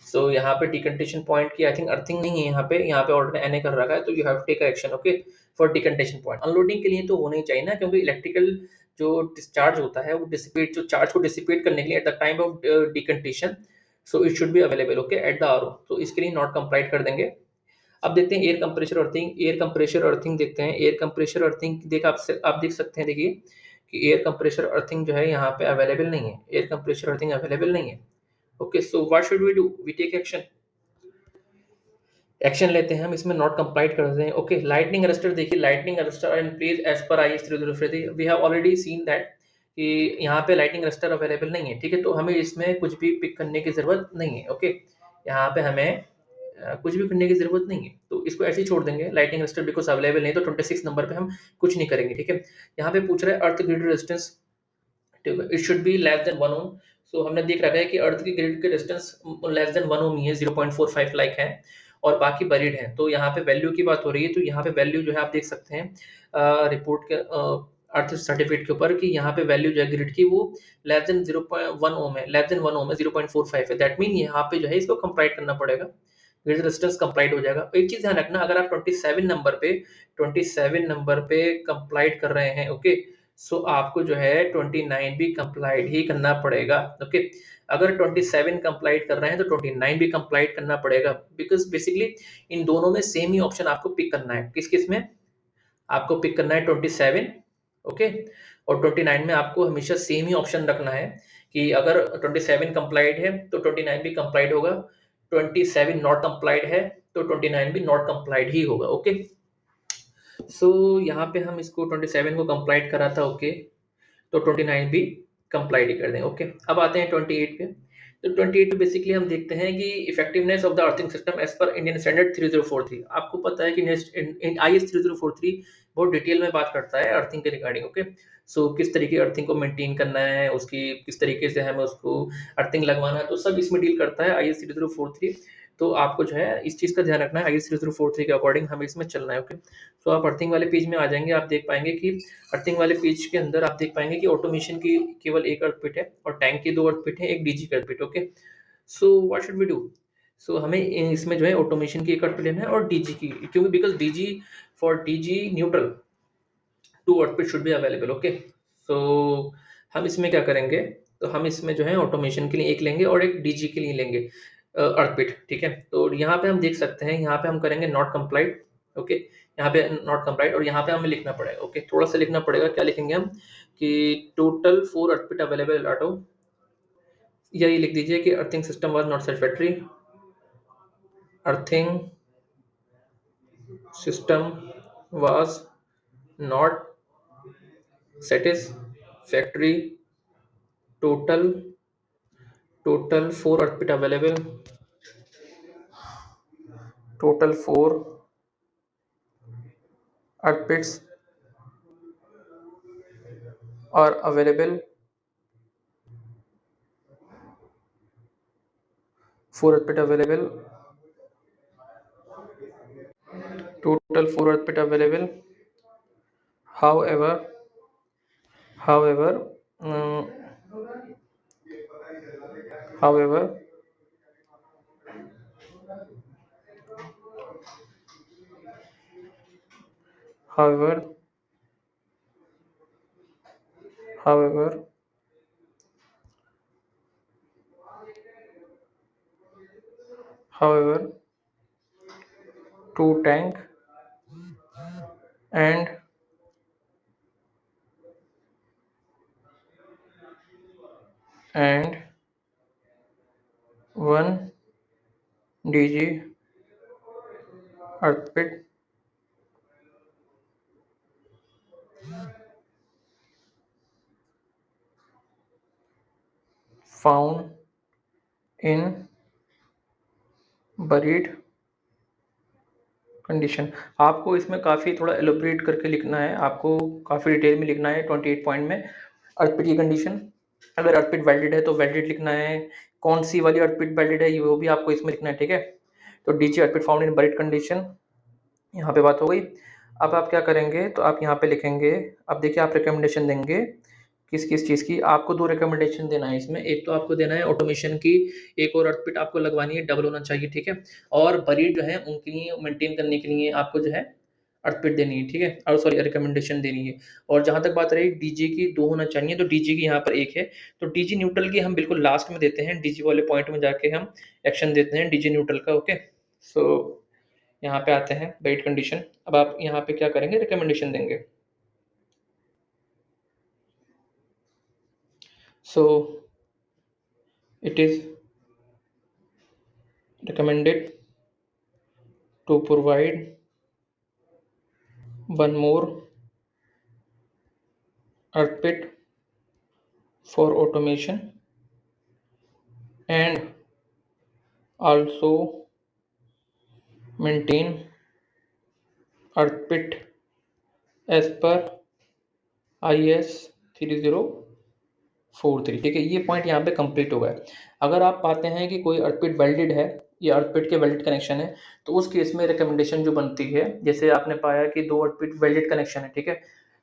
सो यहाँ पे डिकंटेशन पॉइंट की आई थिंक अर्थिंग नहीं है, यहाँ पे ऑर्डर एनए कर रखा है, तो you have to take action. Okay, for decantation point. Unloading के लिए तो होना ही चाहिए ना, क्योंकि इलेक्ट्रिकल जो डिस्चार्ज होता है वो डिसिपेट, जो चार्ज को डिसिपेट करने के लिए at the time of decantation, so it should be available. Okay, at the RO, तो इसके लिए नॉट कंप्लाइड कर देंगे। अब देखते हैं air compressor earthing. Air compressor earthing देखते हैं, एयर कंप्रेशर अर्थिंग देख आप देख सकते हैं, देखिए कि एयर कंप्रेशर अर्थिंग जो है यहाँ पे अवेलेबल नहीं है, एयर कंप्रेशर अर्थिंग अवेलेबल नहीं है। Okay, so what should we do, we take action, action लेते हैं हम, इसमें नॉट कंप्लाइड कर देते हैं। ओके, लाइटनिंग अरेस्टर देखिए, lightning arrester are in place as per IS 3053। We have already seen that कि यहाँ पे लाइटनिंग अरेस्टर अवेलेबल नहीं है। ठीक है, तो हमें इसमें कुछ भी पिक करने की जरूरत नहीं है। ओके, यहाँ पे हमें कुछ भी करने की जरूरत नहीं है, तो इसको ऐसे ही छोड़ देंगे, लाइटिंग रजिस्टर बिकॉज अवेलेबल नहीं, तो 26 नंबर पे हम कुछ नहीं करेंगे। ठीक है, यहाँ पे पूछ रहा है अर्थ ग्रिड रेजिस्टेंस, ठीक है, it should be less than 1 ओम। सो हमने देख रखा है कि अर्थ की ग्रिड के रेजिस्टेंस लेस देन 1 ओम ही है, 0.45 लाइक है, और बाकी बरीड है। तो यहाँ पे वैल्यू की बात हो रही है, तो यहाँ पे वैल्यू जो है आप देख सकते हैं रिपोर्ट के अर्थ सर्टिफिकेट के ऊपर कि यहाँ पे वैल्यू जो है ग्रिड की वो लेस देन 0.1 ओम है, लेस देन 1 ओम है, 0.45 है। दैट मीन यहाँ पे जो है इसको कंप्लाइट करना पड़ेगा, ग्रिड रेजिस्टेंस कंप्लाइट हो जाएगा। एक चीज ध्यान रखना, अगर आप 27 नंबर पे कंप्लाइट कर रहे हैं, ओके, सो आपको जो है 29 भी कंप्लाइट ही करना पड़ेगा। ओके, अगर 27 कंप्लाइट कर रहे हैं तो 29 भी कंप्लाइट करना पड़ेगा, बिकॉज बेसिकली इन दोनों में सेम ही ऑप्शन आपको पिक करना है। किस किस में आपको पिक करना है, 27, ओके, और 29 में आपको हमेशा सेम ही ऑप्शन रखना है कि अगर 27 कंप्लाइड है तो 29 भी कंप्लाइड होगा, 27 नॉट कंप्लाइड है तो 29 भी नॉट कंप्लाइड ही होगा। ओके, सो यहाँ पे हम इसको 27 को कंप्लाइड करा था। ओके, तो 29 भी कंप्लाइड ही कर दें। ओके, अब आते हैं 28 पे। तो 28 पे बेसिकली हम देखते हैं कि effectiveness of the earthing system as per Indian standard 3043। आपको पता है कि IS 3043 बहुत डिटेल में बात करता है अर्थिंग के रिगार्डिंग। ओके, सो किस तरीके अर्थिंग को मेंटेन करना है, उसकी किस तरीके से हमें उसको अर्थिंग लगवाना है, तो सब इसमें डील करता है IS 3043। तो आपको जो है इस चीज़ का ध्यान रखना है, IS 3043 के अकॉर्डिंग हमें इसमें चलना है। ओके, तो आप अर्थिंग वाले पेज में आ जाएंगे, आप देख पाएंगे कि अर्थिंग वाले पेज के अंदर आप देख पाएंगे कि ऑटोमेशन की केवल एक अर्थ पिट है और टैंक की 2 अर्थ पिट है, एक डीजी का earth pit. Okay, so what should we do, so हमें इसमें जो है ऑटोमेशन की एक अर्थ पे लेना है और डीजी की, क्योंकि because DG for DG neutral to output should be available. Okay, so हम इसमें क्या करेंगे, तो हम इसमें जो है ऑटोमेशन के लिए एक लेंगे और एक डीजी के लिए लेंगे अर्पिट। ठीक है, तो यहाँ पे हम देख सकते हैं, यहाँ पे हम करेंगे नॉट कंप्लाइड। ओके, यहाँ पे नॉट कंप्लाइड और यहाँ पे हमें लिखना पड़ेगा। ओके, थोड़ा सा लिखना पड़ेगा, क्या लिखेंगे हम कि टोटल 4 अर्पिट अवेलेबल ऑटो, यही लिख दीजिए कि earthing system was not satisfactory, earthing system was not satisfactory, total 4 output available, total 4 outputs are available, 4 output available, total 4 output available. However, um, however, however, however, however, two tank and and one DG output found in buried condition. आपको इसमें काफ़ी थोड़ा elaborate करके लिखना है, आपको काफ़ी detail में लिखना है 28 पॉइंट में। अर्पिट की कंडीशन, अगर अर्पिट वैलिड है तो वैलिड लिखना है, कौन सी वाली अर्पिट वैलिड है ये वो भी आपको इसमें लिखना है। ठीक है, तो DG earth pit found in buried condition, यहाँ पे बात हो गई। अब आप क्या करेंगे, तो आप यहाँ पे लिखेंगे, अब देखिए आप रिकमेंडेशन देंगे किस किस चीज़ की। आपको 2 रिकमेंडेशन देना है इसमें, एक तो आपको देना है ऑटोमेशन की, एक और अर्पिट आपको लगवानी है, डबल होना चाहिए। ठीक है, और बरीड जो है उनके लिए मेंटेन करने के लिए आपको जो है अर्पिट देनी है। ठीक है, और सॉरी रिकमेंडेशन देनी है। और जहाँ तक बात रही डीजी की, 2 होना चाहिए, तो डीजी की यहाँ पर 1 है, तो डीजी न्यूट्रल की हम बिल्कुल लास्ट में देते हैं, डीजी वाले पॉइंट में जाके हम एक्शन देते हैं डीजी न्यूट्रल का। ओके, सो यहाँ पे आते हैं वेट कंडीशन। अब आप यहाँ पे क्या करेंगे, रिकमेंडेशन देंगे। So it is recommended to provide one more output for automation and also maintain output as per IS 3043। ठीक है, ये पॉइंट यहाँ पे कंप्लीट हो गया। अगर आप पाते हैं कि कोई अर्पिट वेल्डेड है या अर्पिट के वेल्डेड कनेक्शन है, तो उस केस में रिकमेंडेशन जो बनती है, जैसे आपने पाया कि 2 अर्पिट वेल्डेड कनेक्शन है, ठीक है,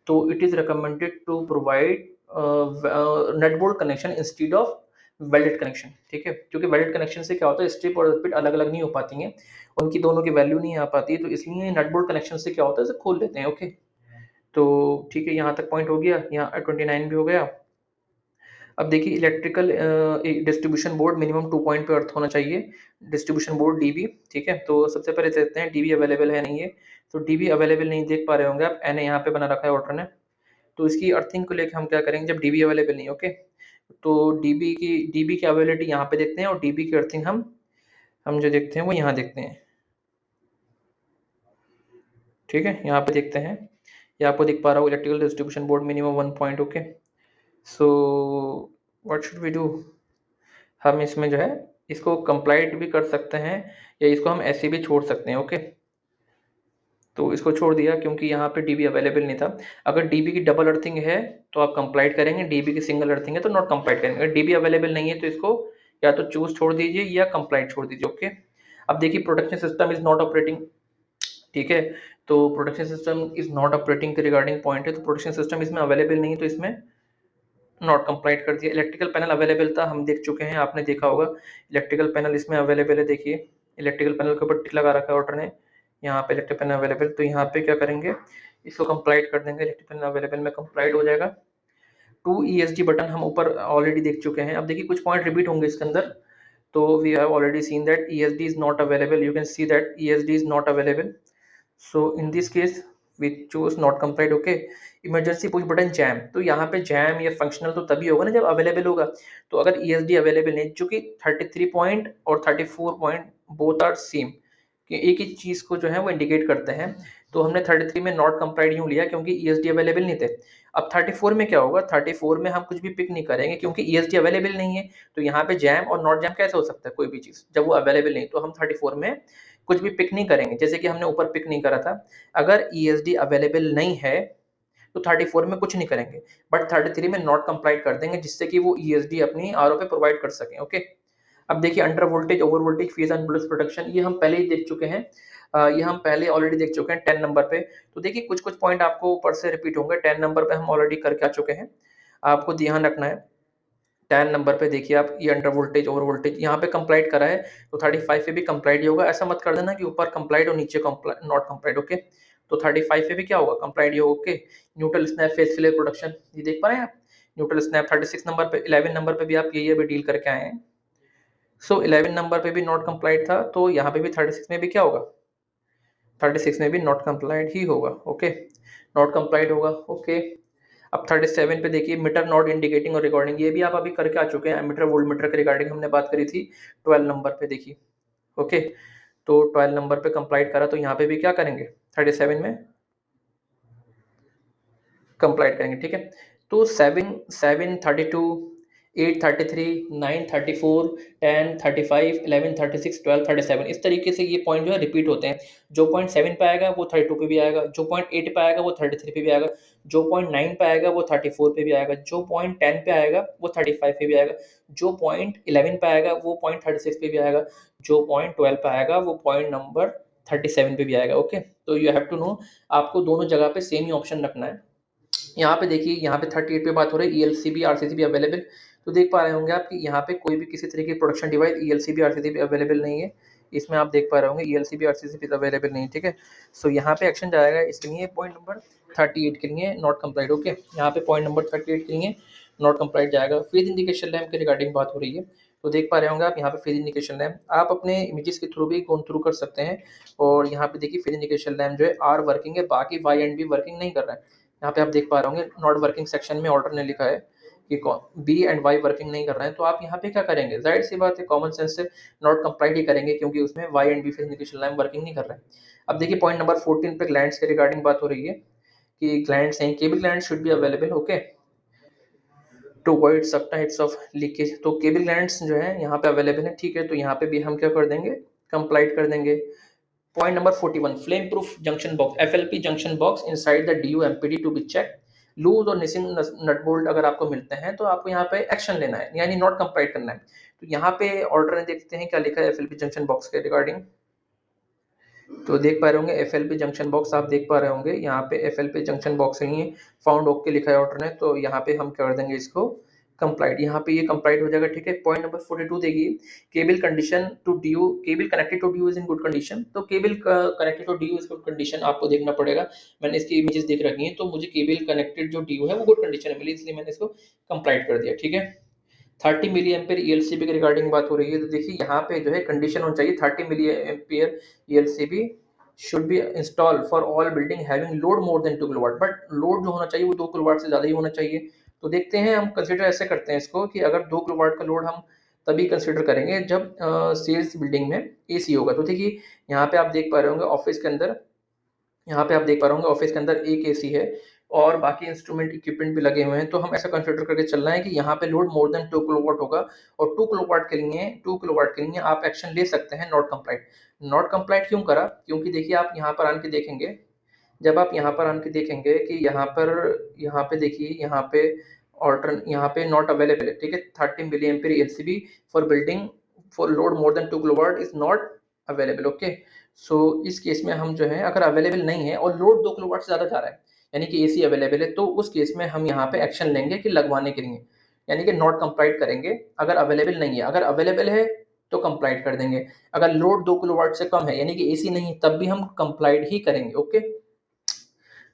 तो it is recommended to provide nut bolt connection instead of welded connection. ठीक है, क्योंकि वेल्डेड कनेक्शन से क्या होता है, स्ट्रिप और अर्पिट अलग अलग नहीं हो पाती हैं, उनकी दोनों की वैल्यू नहीं आ पाती, तो इसलिए नेटबोर्ड कनेक्शन से क्या होता है, इसे खोल लेते हैं। ओके, तो ठीक है, यहाँ तक पॉइंट हो गया, यहाँ 29 भी हो गया। अब देखिए electrical distribution board minimum 2 point पे अर्थ होना चाहिए, डिस्ट्रीब्यूशन बोर्ड डीबी। ठीक है, तो सबसे पहले देखते हैं डीबी अवेलेबल है नहीं है, तो डीबी अवेलेबल नहीं देख पा रहे होंगे आप, एन यहाँ पे बना रखा है ऑर्डर ने, तो इसकी अर्थिंग को लेकर हम क्या करेंगे, जब डीबी अवेलेबल नहीं, ओके, तो डीबी की अवेलेबिलिटी यहाँ पे देखते हैं और डीबी की अर्थिंग हम जो देखते हैं वो यहाँ देखते हैं। ठीक है, यहाँ पे देखते हैं, ये आपको दिख पा रहा हो electrical distribution board minimum 1 point. Okay, so what should we do, हम इसमें जो है इसको कंप्लाइट भी कर सकते हैं या इसको हम ऐसे भी छोड़ सकते हैं। ओके, तो इसको छोड़ दिया क्योंकि यहाँ पे डीबी अवेलेबल नहीं था। अगर डीबी की डबल अर्थिंग है तो आप कंप्लाइट करेंगे, डीबी की सिंगल अर्थिंग है तो नॉट कंप्लाइट करेंगे। अगर डीबी अवेलेबल नहीं है तो इसको या तो चूज छोड़ दीजिए या कंप्लाइट छोड़ दीजिए। ओके, अब देखिए production system is not operating. ठीक है, तो production system is not operating के रिगार्डिंग पॉइंट है, तो प्रोडक्शन सिस्टम इसमें अवेलेबल नहीं है, तो इसमें नॉट कंप्लाइंट कर दिया। इलेक्ट्रिकल पैनल अवेलेबल था, हम देख चुके हैं, आपने देखा होगा इलेक्ट्रिकल पैनल इसमें अवेलेबल है। देखिए इलेक्ट्रिकल पैनल के ऊपर टिक लगा रखा है ऑर्डर ने, यहाँ पे इलेक्ट्रिकल पैनल अवेलेबल, तो यहाँ पे क्या करेंगे, इसको कंप्लाइंट कर देंगे, इलेक्ट्रिकल पैनल अवेलेबल में कंप्लाइंट हो जाएगा। 2 ESD बटन हम ऊपर ऑलरेडी देख चुके हैं। अब देखिए कुछ पॉइंट रिपीट होंगे इसके अंदर। तो we have already seen that ESD is not available, you can see that ESD is not available. So in this case we choose not compliant. Okay, emergency push button jam, तो यहाँ पे jam या functional तो तभी होगा ना जब available होगा। तो अगर ESD अवेलेबल नहीं, चूंकि 33 पॉइंट और 34 पॉइंट बोथ आर सेम, कि एक ही चीज को जो है वो इंडिकेट करते हैं, तो हमने 33 में नॉट कंप्लाइंट यूं लिया क्योंकि ESD अवेलेबल नहीं थे। अब 34 में क्या होगा, 34 में हम कुछ भी पिक नहीं करेंगे क्योंकि ESD अवेलेबल नहीं है। तो यहाँ पे जैम और नॉट जैम कैसे हो सकता है कोई भी चीज जब वो अवेलेबल नहीं, तो हम 34 में कुछ भी पिक नहीं करेंगे, जैसे कि हमने ऊपर पिक नहीं करा था। अगर ESD अवेलेबल नहीं है तो 34 में कुछ नहीं करेंगे, बट 33 में नॉट कंप्लाइंट कर देंगे जिससे कि वो ESD अपनी RO पे प्रोवाइड कर सकें। ओके, अब देखिए under voltage, over voltage, phase and police protection, ये हम पहले ही देख चुके हैं। ये हम पहले ऑलरेडी देख चुके हैं 10 नंबर पे। तो देखिए कुछ कुछ पॉइंट आपको ऊपर से रिपीट होंगे। 10 नंबर पे हम ऑलरेडी करके आ चुके हैं, आपको ध्यान रखना है। 10 नंबर पे देखिए आप, ये अंडर वोल्टेज ओवर वोल्टेज यहाँ पे कंप्लाइंट करा है, तो 35 पे भी कंप्लाइंट ही होगा। ऐसा मत कर देना कि ऊपर कंप्लाइंट और नीचे नॉट कंप्लाइंट। ओके, तो 35 पे भी क्या होगा, कंप्लाइंट ही होगा। Okay, neutral snap phase filler production, ये देख पा रहे हैं आप, न्यूट्रल स्नैप 36 नंबर पे, 11 नंबर पे भी आप ये अभी डील करके आए हैं। सो 11 नंबर पे भी नॉट कंप्लाइंट था, तो यहाँ पे भी 36 में भी क्या होगा, 36 में भी नॉट कंप्लाइंट ही होगा। ओके, नॉट कंप्लाइंट होगा। ओके, अब 37 पे देखिए मीटर नॉट इंडिकेटिंग और रिकॉर्डिंग, ये भी आप अभी करके आ चुके हैं। मीटर वोल्ट मीटर के रिगार्डिंग हमने बात करी थी 12 नंबर पे देखिए। ओके, तो 12 नंबर पे कंप्लाइंट करा, तो यहाँ पे भी क्या करेंगे, 37 में कंप्लाइंट करेंगे। ठीक है, तो 7 7 32 8 33 9 34 10 35 11 36 12 37, इस तरीके से ये पॉइंट जो है रिपीट होते हैं। जो पॉइंट 7 पे आएगा वो 32 पे भी आएगा, जो पॉइंट 8 पे आएगा वो 33 पे भी आएगा, जो पॉइंट 9 पे आएगा वो 34 पे भी आएगा, जो पॉइंट 10 पे आएगा वो 35 पे भी आएगा, जो पॉइंट 11 पे आएगा वो पॉइंट 36 पे भी आएगा, जो पॉइंट 12 पे आएगा वो पॉइंट नंबर 37 पे भी आएगा। ओके, तो यू हैव टू नो, आपको दोनों जगह पे सेम ही ऑप्शन रखना है। यहाँ पे देखिए, यहाँ पे 38 पे बात हो रही है ELCB RCCB अवेलेबल, तो देख पा रहे होंगे आप कि यहाँ पे कोई भी किसी तरीके की production device ELCB RCCB available नहीं है। इसमें आप देख पा रहे होंगे ELCB RCCB अवेलेबल नहीं, ठीक है। सो यहाँ पे एक्शन जाएगा इसके लिए पॉइंट नंबर 38 के लिए नॉट कंप्लाइड। ओके, यहाँ पे पॉइंट नंबर 38 के लिए नॉट कंप्लाइड जाएगा। फेज इंडिकेशन लैम्प के रिगार्डिंग बात हो रही है, तो देख पा रहे होंगे आप यहाँ पे फेज इंडिकेशन लैम्प आप अपने इमेजेस के थ्रू भी गोन थ्रू कर सकते हैं। और यहाँ पे देखिए फेज इंडिकेशन लैम्प जो है R वर्किंग है, बाकी Y एंड B वर्किंग नहीं कर रहा है। यहाँ पे आप देख पा रहे होंगे नॉट वर्किंग सेक्शन में ऑर्डर ने लिखा है कि बी एंड वाई वर्किंग नहीं कर रहे हैं, तो आप यहाँ पे क्या करेंगे, जाहिर सी बात है कॉमन सेंस से नॉट कंप्लाइंट ही करेंगे क्योंकि उसमें Y and B indication line working नहीं कर रहे हैं। अब देखिए पॉइंट नंबर 14 पे ग्लैंड्स के रिगार्डिंग बात हो रही है कि ग्लैंड्स हैं, cable gland should be available. Okay, to avoid सब टाइप्स ऑफ लीकेज, तो केबल ग्लैंड्स जो है यहाँ पे अवेलेबल है। ठीक है, तो यहाँ पे भी हम क्या कर देंगे, कंप्लाइट कर देंगे। Point number 41, flame proof junction box, FLP junction box inside the DU MPD to be check. Loose और मिसिंग नट बोल्ट अगर आपको मिलते हैं तो आपको यहाँ पे एक्शन लेना है, यानी नॉट कंप्लाइट करना है। तो यहाँ पे ऑर्डर में देखते हैं क्या लिखा है FLP जंक्शन बॉक्स के रिगार्डिंग, तो देख पा रहे होंगे FLP जंक्शन बॉक्स, आप देख पा रहे होंगे यहाँ पे FLP जंक्शन बॉक्स ही है, फाउंड ओके लिखा है ऑर्डर ने, तो यहाँ पे हम कर देंगे इसको कंप्लाइट, यहाँ पे ये कंप्लाइट हो जाएगा। ठीक है, पॉइंट नंबर 42 देखिए, cable condition to DU, cable connected to DU is in good condition, तो cable connected to DU is good condition आपको देखना पड़ेगा। मैंने इसकी इमेजेस देख रखी हैं, तो मुझे केबल कनेक्टेड जो DU है वो गुड कंडीशन में मिली, इसलिए मैंने इसको कंप्लाइट कर दिया। ठीक है, 30 मिली एम्पेयर ELCB के रिगार्डिंग बात हो रही है, तो देखिए यहाँ पे जो है कंडीशन होनी चाहिए 30 milli ampere ELCB should be installed for all building having load more than 2 kilowatt, but load जो होना चाहिए वो 2 किलोवाट से ज़्यादा ही होना चाहिए। तो देखते हैं, हम कंसिडर ऐसे करते हैं इसको कि अगर 2 किलोवाट का लोड हम तभी कंसिडर करेंगे जब सेल्स बिल्डिंग में AC होगा। तो देखिए यहाँ पे आप देख पा रहे होंगे ऑफिस के अंदर, यहाँ पे आप देख पा रहे होंगे ऑफिस के अंदर एक AC है और बाकी इंस्ट्रूमेंट इक्विपमेंट भी लगे हुए हैं, तो हम ऐसा कंसिडर करके चलना है कि यहाँ पे लोड मोर देन 2 किलोवाट होगा, और 2 किलोवाट के लिए आप एक्शन ले सकते हैं नॉट कंप्लाइट। नॉट कंप्लाइट क्यों करा, क्योंकि देखिए आप यहाँ पर आके देखेंगे, जब आप यहाँ पर आके देखेंगे कि यहाँ पे देखिए, यहाँ पे ऑर्डर यहाँ पे नॉट अवेलेबल है। ठीक है, 30 milli ampere LCB for building for load more than 2 kilowatt is not available. Okay, so इस केस में हम जो है, अगर अवेलेबल नहीं है और लोड 2 किलोवाट से ज़्यादा जा रहा है, यानी कि एसी अवेलेबल है, तो उस केस में हम यहाँ पे एक्शन लेंगे कि लगवाने के लिए, यानी कि नॉट कंप्लाइड करेंगे अगर अवेलेबल नहीं है। अगर अवेलेबल है तो कंप्लाइड कर देंगे। अगर लोड 2 किलोवाट से कम है यानी कि एसी नहीं, तब भी हम कंप्लाइड ही करेंगे। ओके,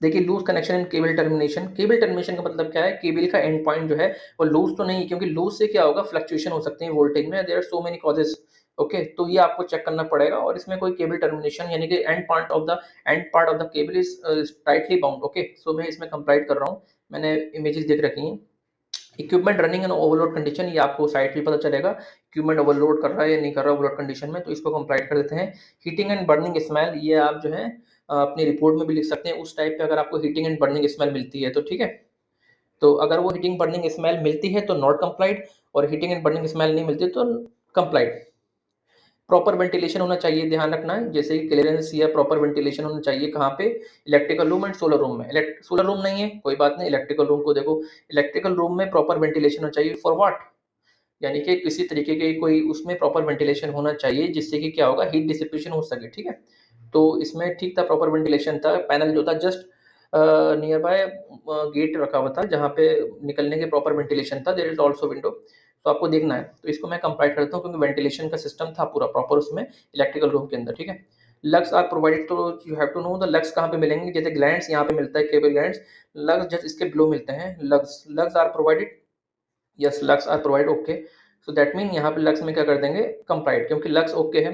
देखिए loose connection and cable termination. Cable termination का मतलब क्या है, केबल का एंड पॉइंट जो है वो लूज तो नहीं, क्योंकि लूज से क्या होगा, फ्लक्चुएशन हो सकते हैं वोल्टेज में, there are so many causes. Okay, तो ये आपको चेक करना पड़ेगा। और इसमें कोई केबल टर्मिनेशन यानी कि end part of the cable is tightly bound. Okay, so मैं इसमें कंप्लाइड कर रहा हूँ, मैंने इमेजेस देख रखी हैं। Equipment running in overload condition, ये आपको साइट पे पता चलेगा इक्विपमेंट ओवरलोड कर रहा है या नहीं कर रहा ओवरलोड कंडीशन में, तो इसको कंप्लाइट कर देते हैं। हीटिंग एंड बर्निंग स्मेल, ये आप जो है अपनी रिपोर्ट में भी लिख सकते हैं उस टाइप पे, अगर आपको हीटिंग एंड बर्निंग स्मेल मिलती है तो ठीक है। तो अगर वो हीटिंग बर्निंग स्मेल मिलती है तो नॉट कंप्लाइड, और हीटिंग एंड बर्निंग स्मेल नहीं मिलती तो कंप्लाइड। प्रॉपर वेंटिलेशन होना चाहिए, ध्यान रखना है, जैसे कि क्लियरेंस या प्रॉपर वेंटिलेशन होना चाहिए कहाँ पे, electrical room and solar room में। सोलर रूम नहीं है कोई बात नहीं, इलेक्ट्रिकल रूम को देखो, इलेक्ट्रिकल रूम में प्रॉपर वेंटिलेशन होना चाहिए फॉर व्हाट, यानी कि किसी तरीके के कोई उसमें प्रॉपर वेंटिलेशन होना चाहिए जिससे कि क्या होगा, हीट डिसिपेशन हो सके। ठीक है, तो इसमें ठीक था, प्रॉपर वेंटिलेशन था। पैनल जो था जस्ट नियर बाय गेट रखा हुआ था जहाँ पे निकलने के प्रॉपर वेंटिलेशन था, देयर इज ऑल्सो विंडो, तो आपको देखना है। तो इसको मैं कंप्लाइट करता हूँ क्योंकि वेंटिलेशन का सिस्टम था पूरा प्रॉपर उसमें इलेक्ट्रिकल रूम के अंदर। ठीक है, लग्स आर प्रोवाइडेड, तो you have to know the lugs कहाँ पे मिलेंगे, जैसे ग्लैंड्स यहाँ पे मिलता है, केबल ग्लैंड्स, लग्स जस्ट इसके बिलो मिलते हैं। Lugs lugs are provided, yes lugs are provide. Okay, so that mean यहाँ पे लक्स में क्या कर देंगे, कंप्लाइड, क्योंकि लक्स ओके है।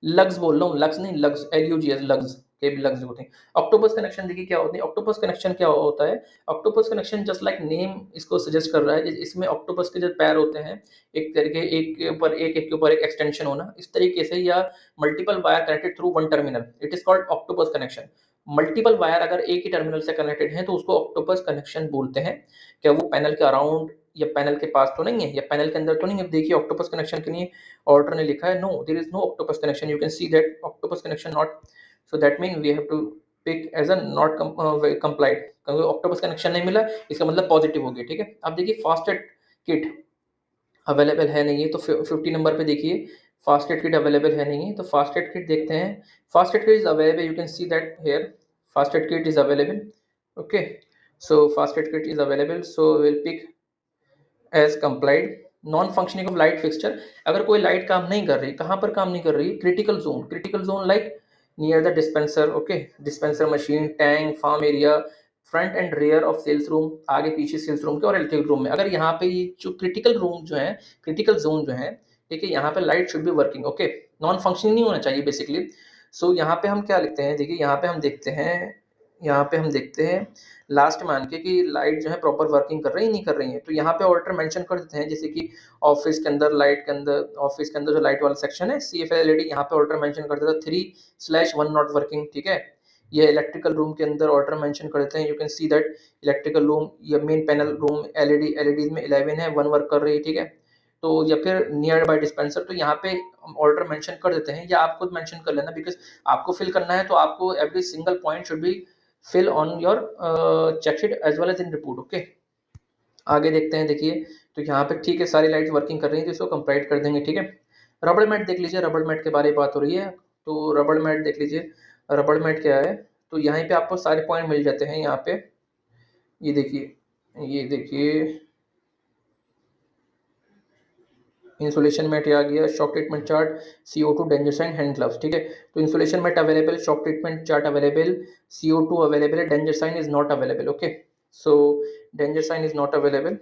लग्स बोल रहा हूँ, लक्स नहीं, लग्स LUGS, लग्स के भी लग्स होते हैं। ऑक्टोपस कनेक्शन देखिए क्या होते हैं, ऑक्टोपस कनेक्शन क्या होता है, octopus connection just like name इसको सजेस्ट कर रहा है, इसमें ऑक्टोपस के जो पैर होते हैं एक तरीके, एक के ऊपर एक एक्सटेंशन होना इस तरीके से, या multiple wire connected through one terminal, it is called octopus connection. Multiple wire अगर एक ही टर्मिनल से कनेक्टेड है तो उसको ऑक्टोपस कनेक्शन बोलते हैं। क्या वो पैनल के अराउंड या पैनल के पास तो नहीं है या पैनल के अंदर तो नहीं है, देखिए ऑक्टोपस कनेक्शन के लिए ऑर्डर ने लिखा है, no there is no octopus connection, you can see that octopus connection not, so that mean we have to pick as a not complied, क्योंकि ऑक्टोपस कनेक्शन नहीं मिला इसका मतलब पॉजिटिव हो गया। ठीक है, अब देखिए फास्टेड किट अवेलेबल है नहीं है, तो 50 नंबर पे देखिए फास्टेड किट अवेलेबल है नहीं है, तो फास्टेड किट देखते हैं। First aid kit is available, you can see that here, first aid kit is available. Okay, so first aid kit is available, so will pick as complied. Non functioning of light fixture, अगर कोई light काम नहीं कर रही, कहाँ पर काम नहीं कर रही, critical zone, critical zone like near the dispenser. Okay, dispenser machine, tank, farm area, front end rear of sales room, आगे पीछे सेल्स रूम के और इलेक्ट्रिकल रूम में, अगर यहाँ पे ये जो क्रिटिकल रूम जो है, क्रिटिकल जोन जो है, ठीक है, यहाँ पे light should be working. Okay, non functioning नहीं होना चाहिए बेसिकली। सो यहाँ पे हम क्या लिखते हैं, देखिए यहाँ पे हम देखते हैं, यहाँ पे हम देखते हैं लास्ट मान के कि लाइट जो है प्रॉपर वर्किंग कर रही है नहीं कर रही है, तो यहाँ पे ऑल्टर मेंशन कर देते हैं, जैसे कि ऑफिस के अंदर लाइट के अंदर, ऑफिस के अंदर जो लाइट वाला सेक्शन है CFL LED, यहाँ पे ऑल्टर मेंशन कर देता है 3/1 नॉट वर्किंग। ठीक है, ये इलेक्ट्रिकल रूम के अंदर ऑल्टर मेंशन कर देते हैं, you can see that electrical room, ये मेन पैनल रूम LED में 11 है, 1 वर्क कर रही है। ठीक है, तो या फिर नियर बाय डिस्पेंसर, तो यहाँ पे ऑर्डर मेंशन कर देते हैं, या आप खुद मेंशन कर लेना, बिकॉज आपको फिल करना है तो आपको every single point should be fill on your check sheet as well as in report। Okay, आगे देखते हैं, देखिए तो यहाँ पे ठीक है सारी लाइट वर्किंग कर रही है, तो इसको कंप्लीट कर देंगे। ठीक है, रबड़ मैट देख लीजिए, रबड़ मैट के बारे में बात हो रही है, तो रबड़ मैट देख लीजिए, रबड़ मैट क्या है, तो यहाँ पे आपको सारे पॉइंट मिल जाते हैं। यहाँ पे ये देखिए, ये देखिए इंसुलेशन मैट आ गया, shock treatment chart, CO2 danger sign, hand gloves. ठीक है, तो insulation mat available, shock treatment chart available, CO2 available है, danger sign is not available. Okay, so danger sign is not available,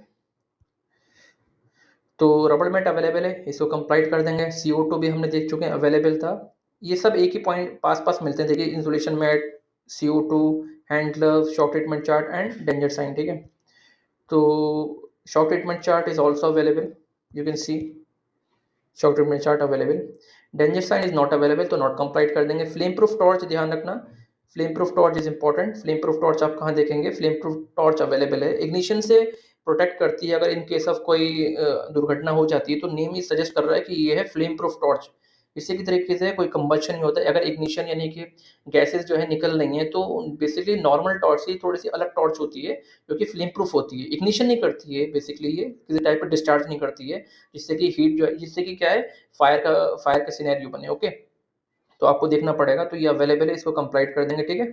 तो rubber mat available है, इसको complete कर देंगे। CO2 भी हमने देख चुके हैं अवेलेबल था, ये सब एक ही पॉइंट पास पास मिलते हैं, देखिए insulation mat, CO2, hand glove, shock treatment chart and danger sign. ठीक है, तो shock treatment chart is also available, you can see shock treatment chart available, danger sign is not available, तो नॉट कंप्लीट कर देंगे। Flame proof torch, ध्यान रखना flame proof torch is important, flame proof torch आप कहाँ देखेंगे, flame proof torch available है, ignition से प्रोटेक्ट करती है, अगर इन केस ऑफ कोई दुर्घटना हो जाती है तो नेम ही सजेस्ट कर रहा है कि ये है फ्लेम प्रूफ टॉर्च, इसी की तरीके से कोई कंबशन नहीं होता है, अगर इग्निशन यानी कि गैसेस जो है निकल रही हैं, तो बेसिकली नॉर्मल टॉर्च से थोड़ी सी अलग टॉर्च होती है जो कि फ्लेम प्रूफ होती है, इग्निशन नहीं करती है बेसिकली, ये किसी टाइप पर डिस्चार्ज नहीं करती है, जिससे कि हीट जो है, जिससे कि क्या है फायर का सिनेरियो बने। ओके, तो आपको देखना पड़ेगा, तो ये अवेलेबल है, इसको कंप्लीट कर देंगे। ठीक है,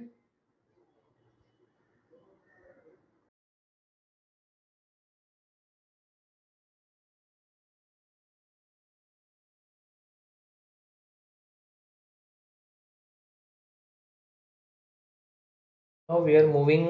Now we are moving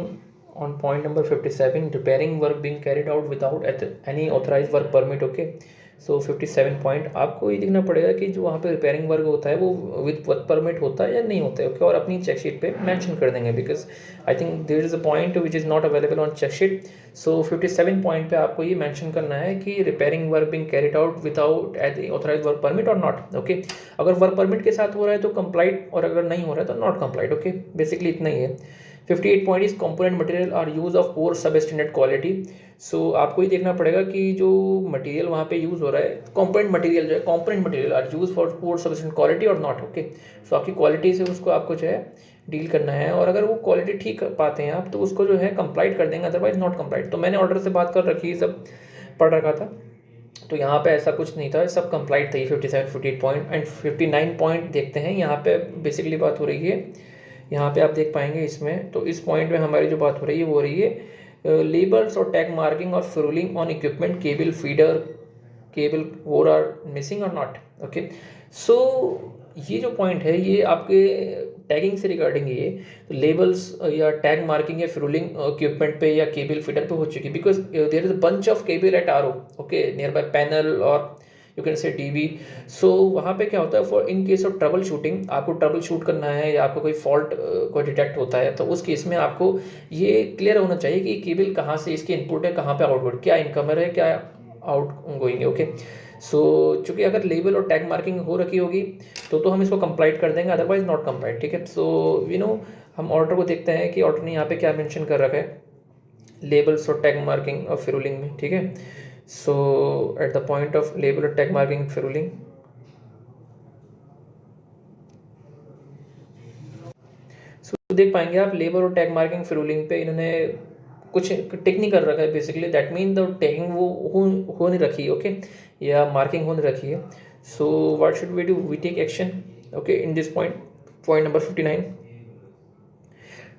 on point number 57, repairing work being carried out without any authorized work permit. Okay, so 57 point आपको ये देखना पड़ेगा कि जो वहाँ पे रिपेयरिंग वर्क होता है वो विद वर्क परमिट होता है या नहीं होता है. ओके, और अपनी चेक शीट पे मेंशन कर देंगे, because I think there is a point which is not available on check sheet. So 57 point पे आपको ये मेंशन करना है कि repairing work being carried out without authorise work permit और नॉट. ओके, अगर वर्क परमिट के साथ हो रहा है तो कंप्लाइड, और अगर नहीं हो रहा है तो नॉट कंप्लाइड. ओके, बेसिकली इतना ही है. 58 point is component material are use of poor sub standard quality. सो आपको ये देखना पड़ेगा कि जो मटेरियल वहाँ पे यूज़ हो रहा है, कंपोनेंट मटेरियल जो है, component material are use for poor sub standard quality और नॉट. ओके, सो आपकी क्वालिटी से उसको आपको जो है डील करना है, और अगर वो क्वालिटी ठीक पाते हैं आप तो उसको जो है कंप्लाइड कर देंगे, अदरवाइज नॉट कंप्लाइड. तो मैंने ऑर्डर से बात कर रखी, सब पढ़ रखा था, तो यहाँ पे ऐसा कुछ नहीं था, सब कंप्लाइड था. 57 58 पॉइंट एंड 59 पॉइंट देखते हैं. यहाँ पे बेसिकली बात हो रही है, यहाँ पे आप देख पाएंगे इसमें, तो इस पॉइंट में हमारी जो बात हो रही है वो हो रही है लेबल्स और टैग मार्किंग और fuelling on equipment, cable feeder, cable वोर आर मिसिंग और नॉट. ओके, सो ये जो पॉइंट है ये आपके टैगिंग से रिगार्डिंग ये तो लेबल्स या टैग मार्किंग या फ्यूलिंग इक्विपमेंट पे या केबल फीडर पे हो चुकी, because there is a bunch of cable at R O. Okay, near bye panel और you can say TV. So वहाँ पे क्या होता है, for in case of trouble shooting, आपको ट्रबल शूट करना है या आपको कोई फॉल्ट कोई डिटेक्ट होता है, तो उस केस में आपको ये क्लियर होना चाहिए कि केबल कहाँ से इसकी इनपुट है, कहाँ पे आउटपुट, क्या इनकमर है, क्या आउट गोइंग है. ओके, सो चूंकि अगर लेबल और टैग मार्किंग हो रखी होगी तो हम इसको कंप्लाइड कर देंगे, अदरवाइज नॉट कंप्लाइड. ठीक है, सो यू नो हम ऑर्डर को देखते हैं कि ऑर्डर ने यहाँ पे क्या मेंशन कर रखा है लेबल्स और टैग मार्किंग और फ्यूलिंग में. ठीक है, so at the point of label or tag marking fueling, so देख पाएंगे आप लेबल और टैग मार्किंग फ्यूलिंग पे इन्होंने कुछ टिक नहीं कर रखा है. Basically that mean the tagging वो हो नहीं रखी है. ओके, या मार्किंग हो नहीं रखी है. So what should we do, we take action. Okay, in this point, point number 59,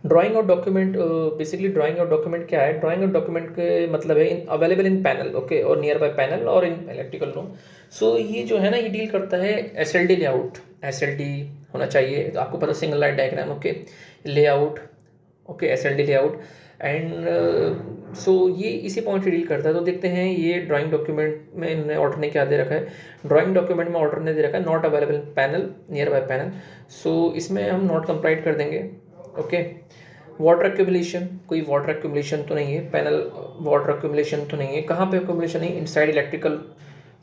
drawing और डॉक्यूमेंट. बेसिकली ड्राइंग और डॉक्यूमेंट क्या है, ड्राइंग और डॉक्यूमेंट के मतलब है अवेलेबल इन पैनल. ओके, और नियर बाय पैनल और इन इलेक्ट्रिकल रूम. सो ये जो है ना ये डील करता है SLD लेआउट. SLD होना चाहिए, तो आपको पता single line diagram. Okay, layout. Okay, SLD layout and so ये इसी पॉइंट से डील करता है. तो देखते हैं ये ड्राइंग डॉक्यूमेंट में इन्होंने ऑर्डर ने क्या दे रखा है. ड्राइंग डॉक्यूमेंट में ऑर्डर ने दे रखा है not available panel, near by panel. So इसमें हम नॉट कंप्लाइड कर देंगे. ओके, वाटर एक्यूमुलेशन, कोई वाटर एक्यूमुलेशन तो नहीं है, पैनल वाटर एक्यूमुलेशन तो नहीं है. कहाँ पे एक्यूमुलेशन है, इनसाइड इलेक्ट्रिकल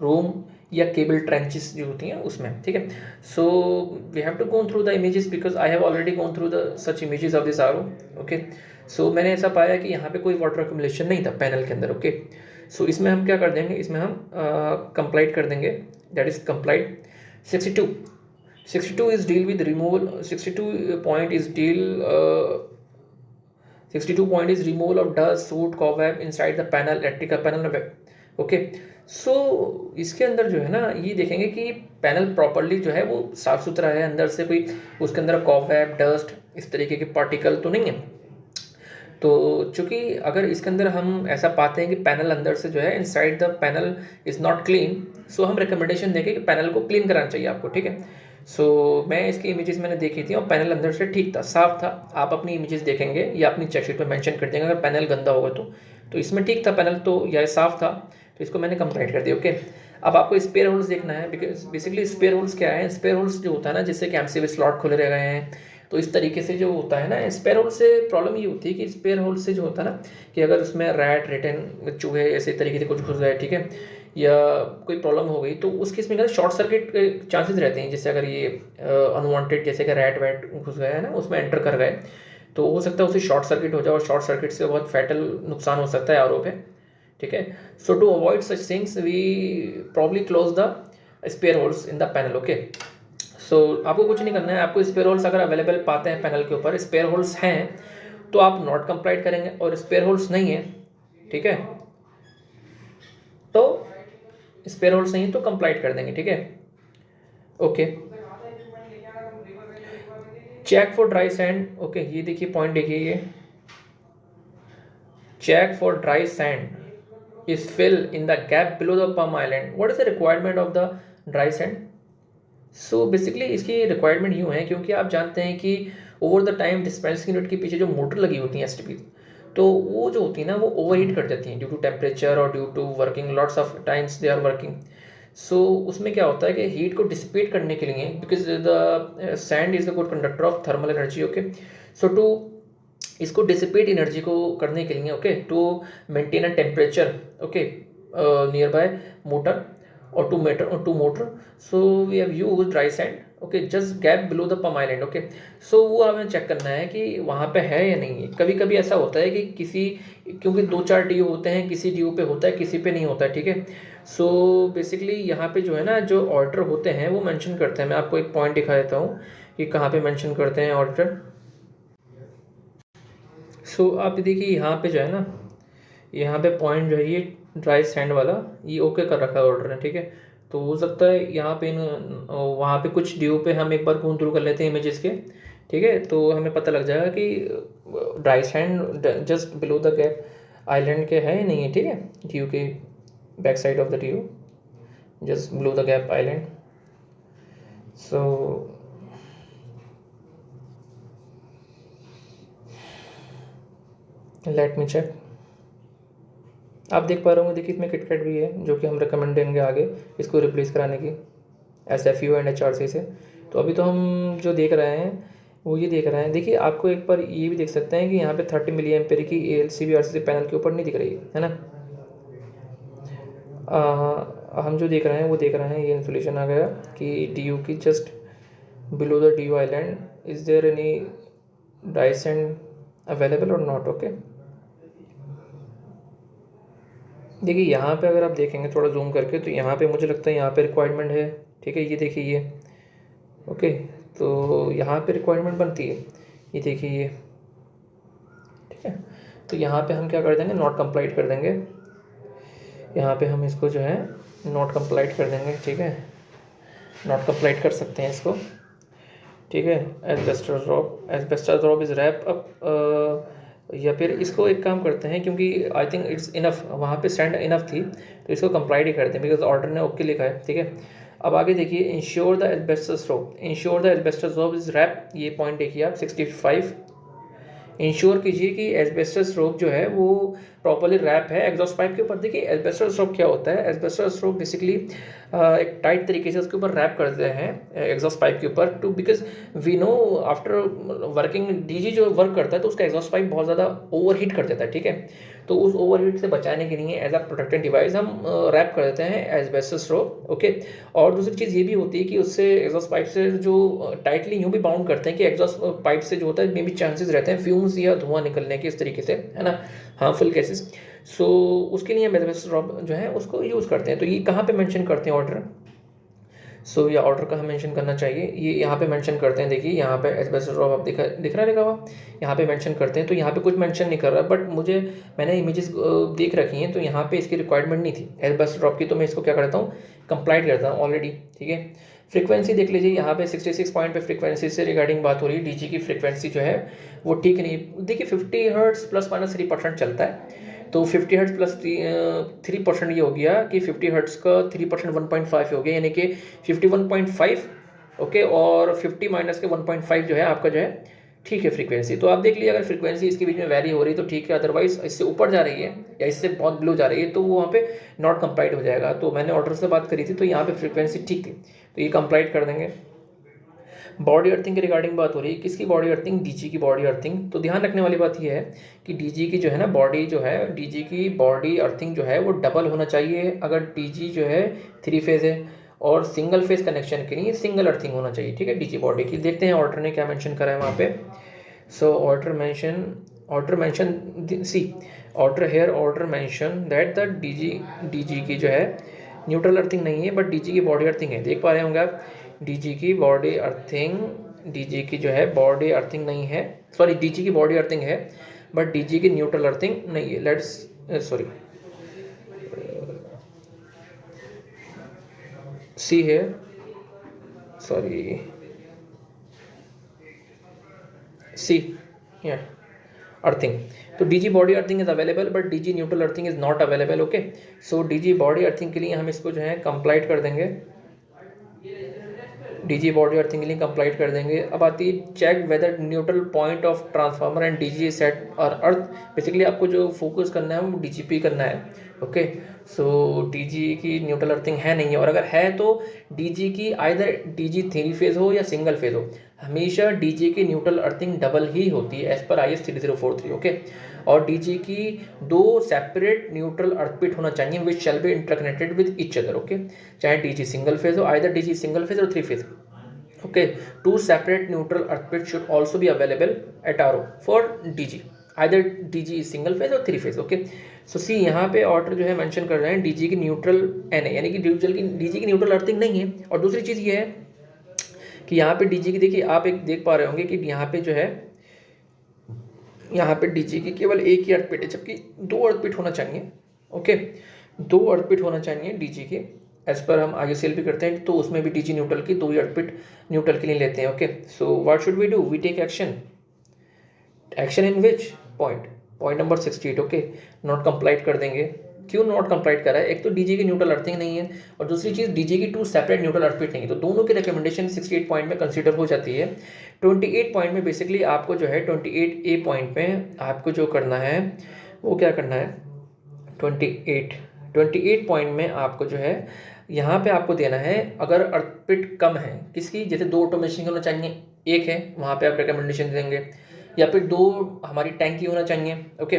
रूम या केबल ट्रेंचेस जो होती हैं उसमें. ठीक है, so we have to go through the images because I have already gone through the such images of this R. Okay, so मैंने ऐसा पाया कि यहाँ पे कोई वाटर एक्यूमुलेशन नहीं था पैनल के अंदर. ओके, सो इसमें हम क्या कर देंगे, इसमें हम कंप्लाइड कर देंगे, that is complied. 62 is deal with removal. 62 point is deal 62 point is removal of dust, soot, cobweb inside the panel, electrical panel. Okay, so इसके अंदर जो है ना ये देखेंगे कि पैनल प्रॉपरली जो है वो साफ सुथरा है, अंदर से कोई उसके अंदर कॉबवेब, डस्ट, इस तरीके के पार्टिकल तो नहीं है. तो चूंकि अगर इसके अंदर हम ऐसा पाते हैं कि पैनल अंदर से जो है inside the panel is not clean, so हम रिकमेंडेशन देंगे कि पैनल को क्लीन कराना चाहिए आपको. ठीक है, सो मैं इसकी इमेजेस मैंने देखी थी और पैनल अंदर से ठीक था, साफ था. आप अपनी इमेजेस देखेंगे या अपनी चेकशीट में मेंशन कर देंगे अगर पैनल गंदा होगा तो इसमें ठीक था पैनल, तो या साफ था, तो इसको मैंने कंप्लीट कर दिया. ओके, अब आपको स्पेयर होल्स देखना है, बिकॉज बेसिकली स्पेयर होल्स क्या है, स्पेयर होल्स जो होता है ना जिससे कि MCB स्लॉट खुले रह गए हैं, तो इस तरीके से जो होता है ना स्पेयर होल से प्रॉब्लम ये होती है कि स्पेयर होल से जो होता है ना कि अगर उसमें रैट, रिटन, चूहे ऐसे तरीके से कुछ घुस गए, ठीक है, या कोई प्रॉब्लम हो गई, तो उस केस में क्या शॉर्ट सर्किट के चांसेस रहते हैं. जैसे अगर ये अनवांटेड जैसे कि रैट वैट घुस गया है ना उसमें एंटर कर गए, तो हो सकता है उसे शॉर्ट सर्किट हो जाए और शॉर्ट सर्किट से बहुत फैटल नुकसान हो सकता है आरओ पे. ठीक है, so to avoid such things we probably close the spare holes in the panel. Okay, so आपको कुछ नहीं करना है, आपको स्पेयर होल्स अगर अवेलेबल पाते हैं पैनल के ऊपर, स्पेयर होल्स हैं तो आप नॉट कंप्लाइड करेंगे, और स्पेयर होल्स नहीं है, ठीक है, तो स्पेयर होल्स नहीं तो कंप्लाइड कर देंगे. ठीक है, okay, check for dry sand. Okay, ये देखिए पॉइंट देखिए, ये check for dry sand is fill in the gap below the pump island. What is the requirement of the dry sand? So basically इसकी requirement यूँ है, क्योंकि आप जानते हैं कि over the time dispensing unit के पीछे जो मोटर लगी होती हैं एसटीपी, तो वो जो होती है ना वो ओवरहीट कर जाती हैं ड्यू टू टेम्परेचर और due to working lots of times they are working. So उसमें क्या होता है कि हीट को डिसिपेट करने के लिए, because the sand is the good conductor of thermal energy, okay. So to इसको डिसिपेट एनर्जी को करने के लिए, okay, to maintain a temperature, okay, near by motor or to motor, so we have use dry sand, okay, just gap below the pump island, okay. So वो हमें check करना है कि वहाँ पे है या नहीं है। कभी कभी ऐसा होता है कि किसी, क्योंकि 2-4 डी होते हैं, किसी डी पे होता है किसी पे नहीं होता है, ठीक है। सो बेसिकली यहाँ पे जो है ना जो ऑर्डर होते हैं वो मेंशन करते हैं। मैं आपको एक पॉइंट दिखा देता हूँ कि कहाँ पे मेंशन करते हैं ऑर्डर। सो आप देखिए यहाँ पे जो है ना, यहाँ पे पॉइंट जो है ये ड्राई सैंड वाला ये ओके कर रखा है ऑर्डर ने, ठीक है। तो हो सकता है यहाँ पे वहाँ पे कुछ ड्यू पे हम एक बार गो थ्रू कर लेते हैं इमेजेस के, ठीक है। तो हमें पता लग जाएगा कि dry sand just below the gap island के है या नहीं है, ठीक है। ड्यू के back side of the DU just below the gap island. So let me check. आप देख पा रहे होंगे, देखिए इसमें किटकैट भी है जो कि हम रिकमेंड देंगे आगे इसको रिप्लेस कराने की SFU एंड HRC से। तो अभी तो हम जो देख रहे हैं वो ये देख रहे हैं। देखिए आपको एक बार ये भी देख सकते हैं कि यहाँ पे 30 मिली एम्पेयर की ALCB RCC पैनल के ऊपर नहीं दिख रही है ना। हम जो देख रहे हैं वो देख रहे हैं ये इंसुलेशन आ गया कि DU की just below the DU island is there any dry sand available or not, okay. देखिए यहाँ पे अगर आप देखेंगे थोड़ा जूम करके तो यहाँ पे मुझे लगता है यहाँ पे रिक्वायरमेंट है, ठीक है। ये देखिए ये, ओके। तो यहाँ पे रिक्वायरमेंट बनती है, ये देखिए ये, ठीक है। तो यहाँ पे हम क्या कर देंगे, नॉट कंप्लाइड कर देंगे। यहाँ पे हम इसको जो है नॉट कंप्लाइड कर देंगे, ठीक है। नॉट कंप्लाइड कर सकते हैं इसको, ठीक है। Asbestos drop is wrap up, या फिर इसको एक काम करते हैं, क्योंकि आई थिंक इट्स इनफ, वहाँ पे स्टैंड इनफ थी, तो इसको कंप्लाइड ही करते हैं बिकॉज ऑर्डर ने ओके लिखा है, ठीक है। अब आगे देखिए, ensure the asbestos drop, ensure the asbestos drop is wrap, ये पॉइंट देखिए आप 65। इंश्योर कीजिए कि एस्बेस्टस रोप जो है वो प्रॉपर्ली रैप है एग्जॉस्ट पाइप के ऊपर। देखिए एस्बेस्टस रोप क्या होता है, एस्बेस्टस रोप बेसिकली एक टाइट तरीके से उसके ऊपर रैप करते हैं एग्जॉस्ट पाइप के ऊपर, to because we know after working DG जो वर्क करता है तो उसका एग्जॉस्ट पाइप बहुत ज़्यादा ओवरहीट कर देता है, ठीक है। तो उस ओवरहीट से बचाने के लिए एज अ प्रोटेक्टिव डिवाइस हम रैप कर देते हैं एस्बेस्टस रोप, ओके। और दूसरी चीज़ ये भी होती है कि उससे एग्जॉस्ट पाइप से जो टाइटली यूँ भी बाउंड करते हैं कि एग्जॉस्ट पाइप से जो होता है मे भी चांसेस रहते हैं फ्यूम्स या धुआं निकलने के, इस तरीके से, है ना, हार्मफुल केसेस। सो उसके लिए हम एस्बेस्टस रोप जो है उसको यूज़ करते हैं। तो ये कहाँ पे मेंशन करते हैं ऑर्डर, सो ये ऑर्डर कहाँ मेंशन करना चाहिए, ये यहाँ पे मेंशन करते हैं। देखिए यहाँ पे एस्बेस्टस ड्रॉप आप दिख रहा है लिखा हुआ, यहाँ पे मेंशन करते हैं। तो यहाँ पे कुछ मेंशन नहीं कर रहा, बट मैंने इमेजेस देख रखी हैं तो यहाँ पे इसकी रिक्वायरमेंट नहीं थी एस्बेस्टस ड्रॉप की, तो मैं इसको क्या करता हूँ, कंप्लाइट करता हूँ ऑलरेडी, ठीक है। फ्रीक्वेंसी देख लीजिए, यहाँ पे 66 पॉइंट पे फ्रीक्वेंसी से रिगार्डिंग बात हो रही है। DG की फ्रीक्वेंसी जो है वो ठीक नहीं, देखिए 50 हर्ट्ज ±3% चलता है। तो 50 हर्ट्ज प्लस 3% ये हो गया कि 50 हर्ट्ज का 3% 1.5 हो गया, यानी कि 51.5, ओके। और 50 माइनस के 1.5 जो है आपका जो है ठीक है फ्रीक्वेंसी। तो आप देख लीजिए अगर फ्रीक्वेंसी इसके बीच में वैरी हो रही है तो ठीक है, अदरवाइज इससे ऊपर जा रही है या इससे बहुत बिलो जा रही है तो वो वहाँ पे नॉट कंप्लाइड हो जाएगा। तो मैंने ऑर्डर से बात करी थी तो यहाँ पे फ्रीक्वेंसी ठीक थी, तो ये कंप्लाइड कर देंगे। बॉडी अर्थिंग के रिगार्डिंग बात हो रही है, किसकी बॉडी अर्थिंग, DG की बॉडी अर्थिंग। तो ध्यान रखने वाली बात यह है कि DG की जो है ना बॉडी जो है, DG की बॉडी अर्थिंग जो है वो डबल होना चाहिए अगर DG जो है 3 फेज है, और सिंगल फेज कनेक्शन के लिए सिंगल अर्थिंग होना चाहिए, ठीक है, DG बॉडी की। देखते हैं ऑर्डर ने क्या मेंशन करा है वहाँ पे। So order mention see order here, order mention that the DG की जो है न्यूट्रल अर्थिंग नहीं है बट DG की बॉडी अर्थिंग है। देख पा रहे होंगे आप, DG की बॉडी अर्थिंग, DG की जो है बॉडी अर्थिंग नहीं है, सॉरी DG की बॉडी अर्थिंग है बट DG की न्यूट्रल अर्थिंग नहीं है। लेट्स सॉरी सी है, सॉरी सी या अर्थिंग। तो DG body earthing is available but DG neutral earthing is not available, okay. So DG body earthing के लिए हम इसको जो है कंप्लाइट कर देंगे। डीजी बॉडी अर्थिंग के लिए कंप्लाइट कर देंगे। अब आती है check whether neutral point of transformer and DG set और अर्थ। बेसिकली आपको जो फोकस करना है वो डीजीपी करना है। ओके, सो डीजी की न्यूट्रल अर्थिंग है नहीं है, और अगर है तो डीजी की आइदर डीजी 3 फेज हो या सिंगल फेज हो, हमेशा डीजी की न्यूट्रल अर्थिंग डबल ही होती है एज पर IS 3043। ओके, और डीजी की 2 सेपरेट न्यूट्रल अर्थ होना चाहिए which shall be interconnected with each other. Okay, चाहे डीजी सिंगल फेज हो, either DG single phase or 3 phase. Okay, 2 separate neutral earth should also be available at RO for DG, either DG single phase or 3 phase. Okay, सो सी यहाँ पे order जो है mention कर रहे हैं DG की neutral N है, यानी कि डीजी की न्यूट्रल अर्थिंग नहीं है। और दूसरी चीज़ ये है कि यहाँ पे डीजी की, देखिए आप एक देख पा रहे होंगे कि यहाँ पे जो है, यहाँ पे डीजी की केवल एक ही अर्थपिट है, जबकि 2 अर्थपिट होना चाहिए। ओके, 2 अर्थपिट होना चाहिए डीजी के, एज पर हम आगे सेल भी करते हैं तो उसमें भी डीजी न्यूट्रल की 2 ही अर्थपिट न्यूट्रल के लिए लेते हैं। Okay, so what should we do, we take action in which point number 68। Okay, not complied कर देंगे। क्यों नॉट कंप्लाइट कर रहा है, एक तो डीजी की न्यूट्रल अर्थिंग नहीं है, और दूसरी चीज़ डीजी की 2 सेपरेट न्यूट्रल अर्थपिट नहीं है, तो दोनों की रिकमेंडेशन 68 पॉइंट में कंसीडर हो जाती है। 28 पॉइंट में बेसिकली आपको जो है 28A पॉइंट में आपको जो करना है वो क्या करना है, 28 पॉइंट में आपको जो है यहाँ पे आपको देना है, अगर अर्थपिट कम है किसकी, जैसे 2 ऑटोमेशन होना चाहिए, एक है वहाँ पे आप रिकमेंडेशन देंगे, या फिर 2 हमारी टैंक की होना चाहिए। ओके,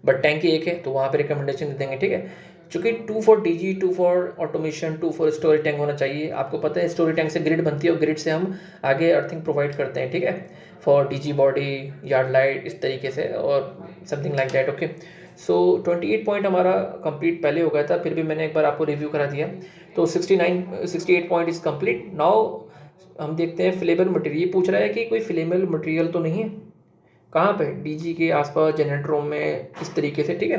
बट टैंक की एक है तो वहाँ पे रिकमेंडेशन दे देंगे। ठीक है, चूंकि 2 for DG, 2 for automation, 2 for storage tank होना चाहिए। आपको पता है स्टोरेज टैंक से ग्रिड बनती है और ग्रिड से हम आगे अर्थिंग प्रोवाइड करते हैं। ठीक है, for DG body, yard light, इस तरीके से और something like that. Okay, so 28 point हमारा कंप्लीट पहले हो गया था, फिर भी मैंने एक बार आपको रिव्यू करा दिया। तो 68 पॉइंट इज कंप्लीट। नाउ हम देखते हैं फ्लेमेबल मटेरियल। ये पूछ रहा है कि कोई फ्लेमेबल मटेरियल तो नहीं है, कहाँ पे, डीजी के आसपास, जनरेटर रूम में, इस तरीके से। ठीक है,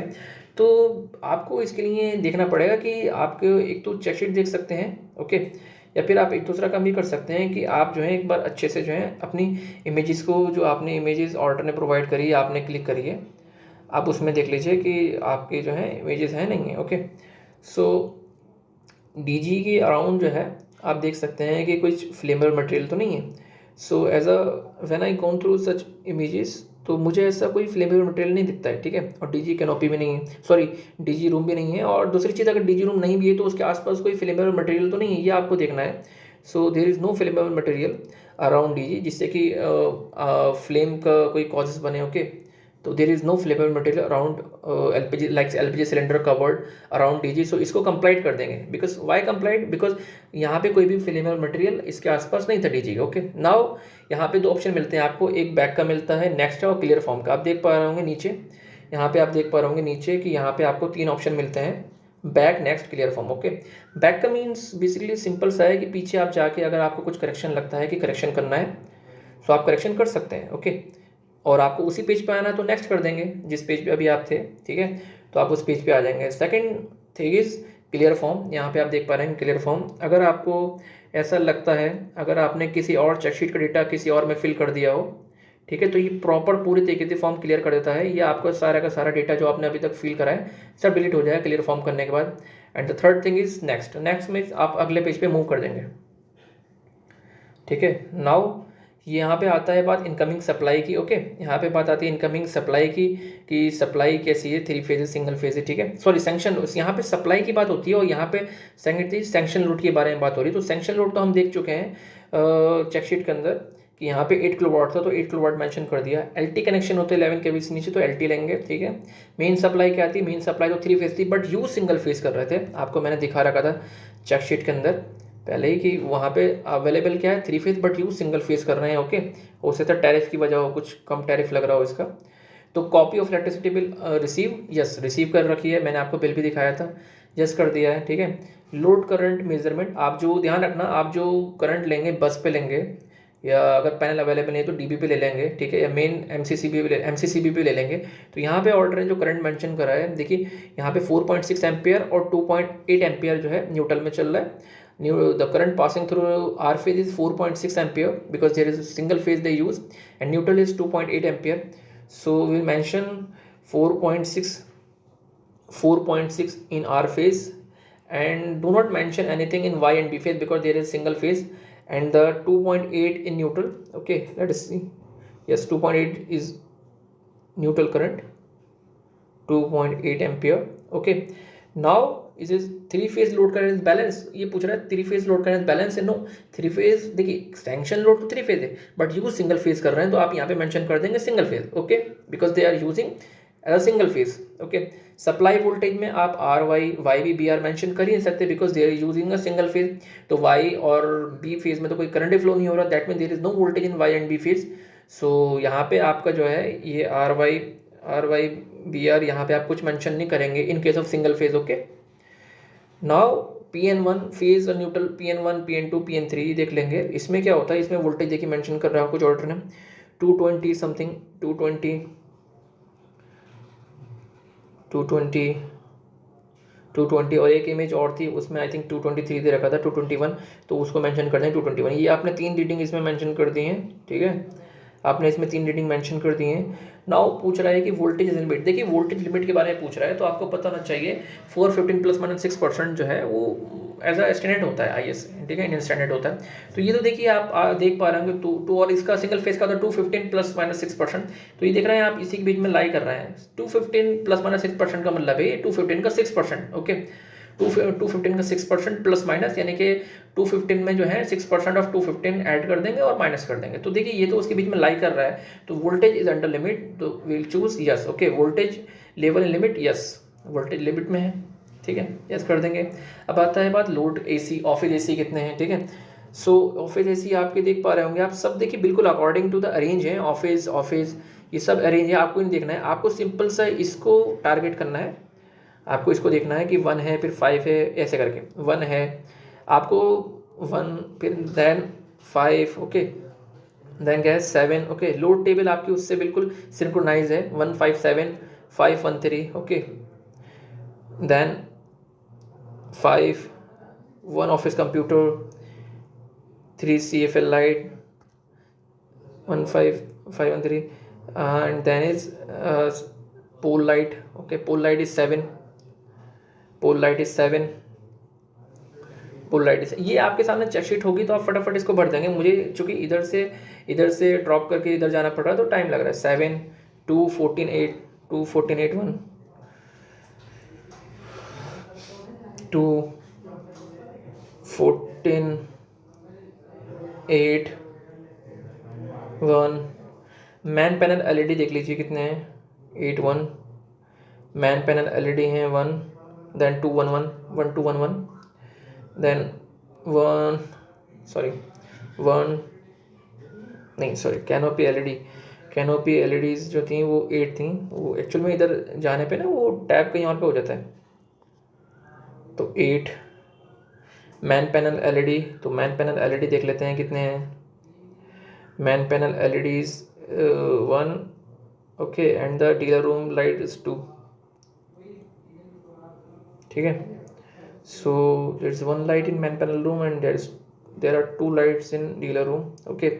तो आपको इसके लिए देखना पड़ेगा कि आप एक तो चेकशीट देख सकते हैं। ओके, या फिर आप एक दूसरा काम भी कर सकते हैं कि आप जो है एक बार अच्छे से जो है अपनी इमेजेस को, जो आपने इमेजेस ऑर्डर ने प्रोवाइड करी है, आपने क्लिक करी है, आप उसमें देख लीजिए कि आपके जो है इमेजेस हैं नहीं है। ओके, सो डीजी के अराउंड जो है आप देख सकते हैं कि कुछ फ्लेमेबल मटेरियल तो नहीं है। So as a when I gone through such images, तो मुझे ऐसा कोई फ्लेमेबल मटेरियल नहीं दिखता है। ठीक है, और डीजी कैनोपी भी नहीं है, सॉरी डीजी रूम भी नहीं है। और दूसरी चीज़, अगर डीजी रूम नहीं भी है तो उसके आसपास कोई फ्लेमेबल मटेरियल तो नहीं है, ये आपको देखना है। So there is no flammable material around DG जिससे कि फ्लेम का कोई कॉजेस बने। ओके, तो there is no flammable material around LPG, like LPG cylinder covered around DG. So इसको कंप्लाइट कर देंगे, बिकॉज वाई कंप्लाइट, बिकॉज यहाँ पे कोई भी फ्लेमेबल मटेरियल इसके आसपास नहीं था डीजी का। ओके, नाउ यहाँ पे 2 ऑप्शन मिलते हैं आपको, एक बैक का मिलता है, नेक्स्ट है और क्लियर फॉर्म का। आप देख पा रहे होंगे नीचे, यहाँ पे आप देख पा रहे होंगे नीचे कि यहाँ पे आपको 3 ऑप्शन मिलते हैं, back, next, clear form. Okay, back का मीन्स बेसिकली सिंपल सा है कि पीछे आप जाके अगर आपको कुछ करेक्शन लगता है कि करेक्शन करना है तो आप करेक्शन कर सकते हैं। ओके, और आपको उसी पेज पे आना है तो नेक्स्ट कर देंगे जिस पेज पे अभी आप थे। ठीक है, तो आप उस पेज पे आ जाएंगे। Second thing is clear form. यहाँ पे आप देख पा रहे हैं क्लियर फॉर्म। अगर आपको ऐसा लगता है, अगर आपने किसी और चेकशीट का डेटा किसी और में फिल कर दिया हो, ठीक है, तो ये प्रॉपर पूरी तरीके से फॉर्म क्लियर कर देता है। ये आपका सारा का सारा डेटा जो आपने अभी तक फिल करा है सब डिलीट हो जाएगा क्लियर फॉर्म करने के बाद। And the third thing is next में आप अगले पेज पे मूव कर देंगे। ठीक है, नाउ यहाँ पे आता है बात इनकमिंग सप्लाई की। ओके, यहाँ पे बात आती है इनकमिंग सप्लाई की कि सप्लाई कैसी है, 3 फेज, सिंगल फेज है। ठीक है, सॉरी सैंक्शन, यहाँ पे सप्लाई की बात होती है और यहाँ पे सैंक्शन लोड के बारे में बात हो रही है। तो सैंक्शन लोड तो हम देख चुके हैं चेकशीट के अंदर कि यहाँ पे 8 किलोवाट था तो 8 किलोवाट मेंशन कर दिया। LT कनेक्शन होते हैं 11 kV से नीचे तो LT लेंगे। ठीक है, मेन सप्लाई क्या थी, मेन सप्लाई तो 3 फेज थी, बट यूज सिंगल फेज कर रहे थे। आपको मैंने दिखा रखा था चेकशीट के अंदर पहले ही कि वहाँ पे अवेलेबल क्या है, 3 phase, but use single phase कर रहे हैं। ओके, हो सकता है टैरिफ की वजह हो, कुछ कम टैरिफ लग रहा हो इसका। तो copy of electricity bill receive, yes receive कर रखी है, मैंने आपको बिल भी दिखाया था, यस कर दिया है। ठीक है, लोड करंट मेजरमेंट, आप जो ध्यान रखना, आप जो करंट लेंगे बस पे लेंगे या अगर पैनल अवेलेबल नहीं तो DB पे ले लेंगे। ठीक है, या मेन MCCB पे ले लेंगे। तो यहाँ पे ऑर्डर है जो करंट मेंशन करा है, देखिए यहाँ पे 4.6 एम्पियर और 2.8 एम्पियर जो है न्यूट्रल में चल रहा है। The current passing through R phase is 4.6 ampere because there is a single phase they use, and neutral is 2.8 ampere. So we'll mention 4.6 in R phase, and do not mention anything in Y and B phase because there is single phase, and the 2.8 in neutral. Okay, let us see. Yes, 2.8 is neutral current, 2.8 ampere. Okay, now is this three phase load current balance, ये पूछ रहा है three phase load current balance है। No, three phase देखिए extension load तो three phase है, but use single phase कर रहे हैं तो आप यहाँ पे मेंशन कर देंगे single phase. Okay, because they are using as a single phase. Okay, supply voltage में आप R Y Y B B R mention कर ही नहीं सकते because they are using a single phase. तो वाई और बी फेज में तो कोई करंट फ्लो नहीं हो रहा, that mean there is no voltage in Y and B phase. So यहाँ पे आपका जो है ये आर वाई बी आर यहाँ पे आप कुछ मेंशन नहीं करेंगे इन case of single phase. Okay, now PN1 phase और न्यूट्रल, PN1 PN2 PN3 देख लेंगे। इसमें क्या होता है, इसमें वोल्टेज देखिए मेंशन कर रहा है कुछ ऑर्डर ने 220 समथिंग, 220 और एक इमेज और थी उसमें आई थिंक 223 दे रखा था, 221, तो उसको मेंशन कर दें 221। ये आपने तीन रीडिंग इसमें मेंशन कर दी हैं, ठीक है, आपने इसमें तीन रीडिंग मेंशन कर दी हैं। नाउ पूछ रहा है कि वोल्टेज लिमिट, देखिए वोल्टेज लिमिट के बारे में पूछ रहा है तो आपको पता होना चाहिए 415 प्लस माइनस 6% जो है वो एज अ स्टैंडर्ड होता है IS, ठीक है, इंडियन स्टैंडर्ड होता है। तो ये तो देखिए आप देख पा रहे होंगे टू और इसका सिंगल फेस का था 215 प्लस माइनस 6%, तो ये देख रहे हैं आप इसी के बीच में लाई कर रहे हैं। 215 प्लस माइनस 6% का मतलब है 215 का 6%। ओके, 215 का 6% प्लस माइनस यानी कि 215 में जो है 6% ऑफ 215 ऐड कर देंगे और माइनस कर देंगे। तो देखिए ये तो उसके बीच में लाई कर रहा है, तो वोल्टेज इज अंडर लिमिट, तो will choose yes. Okay, voltage level in limit, yes voltage limit में है, ठीक है, यस कर देंगे। अब आता है बात लोड AC, ऑफिस AC कितने हैं, ठीक है। सो ऑफिस AC आपके देख पा रहे होंगे आप सब, देखिए बिल्कुल अकॉर्डिंग टू द अरेंज है। ऑफिस ये सब अरेंज है, आपको नहीं देखना है, आपको सिंपल सा इसको टारगेट करना है। आपको इसको देखना है कि 1 है फिर 5 है, ऐसे करके 1 है आपको 1 फिर देन 5, ओके, देन क्या है 7। ओके, लोड टेबल आपकी उससे बिल्कुल सिंक्रोनाइज है, 157 513। Okay, then 5 1 office computer, 3 CFL light 15513 and then is pole light. Okay, pole light is 7, pole light is 7, pole light is, ये आपके सामने चेक शीट होगी तो आप फटाफट इसको भर देंगे। मुझे चूंकि इधर से ड्रॉप करके इधर जाना पड़ रहा है तो टाइम लग रहा है। 7 2 14 8 2 14 8 1 2 14 8 1। मैन पैनल LED देख लीजिए कितने हैं, 8 1 मैन पैनल LED हैं 1, then 2 1 1 1 2 1 1, then 1 सॉरी 1 नहीं सॉरी कैनोपी LEDs जो थी वो 8 थी, वो एक्चुअल में इधर जाने पे ना वो टैब कहीं और पे हो जाता है, तो 8 मैन पैनल LED। तो मैन पैनल LED देख लेते हैं कितने हैं, main panel LEDs 1, okay, and the dealer room light is 2, ठीक है। So there is 1 light in main panel room and there are 2 lights in dealer room. Okay,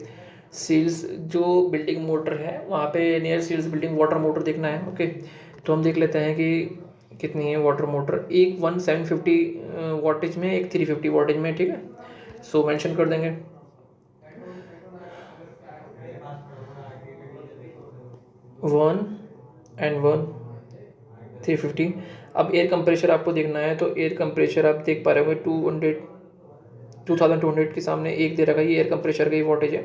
sales जो building motor है वहाँ पे near sales building water motor देखना है। Okay, तो हम देख लेते हैं कि कितनी है वाटर मोटर, एक 750 वाटेज में, एक 350 वाटेज में, ठीक है। सो मेंशन कर देंगे 1 एंड 1 350। अब एयर कंप्रेशर आपको देखना है तो एयर कंप्रेशर आप देख पा रहे होंगे 2200 के सामने एक दे रखा है, ये एयर कंप्रेशर का ही वोल्टेज है।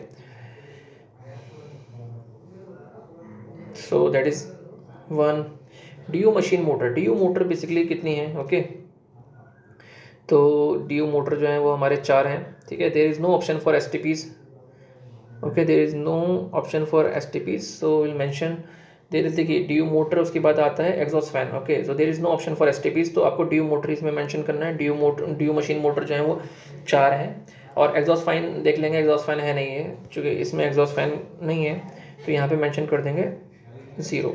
So that is 1। DU machine motor basically कितनी है, ओके, तो DU मोटर जो है वो हमारे 4 हैं, ठीक है। There is no option for STPs, okay, there is no option for STPs, so will mention there is, देखिए DU मोटर, उसके बाद आता है exhaust fan. Okay, so there is no option for STPs, तो आपको DU मोटर इसमें mention करना है। DU मशीन मोटर जो है वो 4 है, और एग्जॉस्ट फैन देख लेंगे, एग्जॉस्ट फैन है नहीं है, चूँकि इसमें एग्जॉस्ट फैन नहीं है तो यहाँ पे मेंशन कर देंगे 0।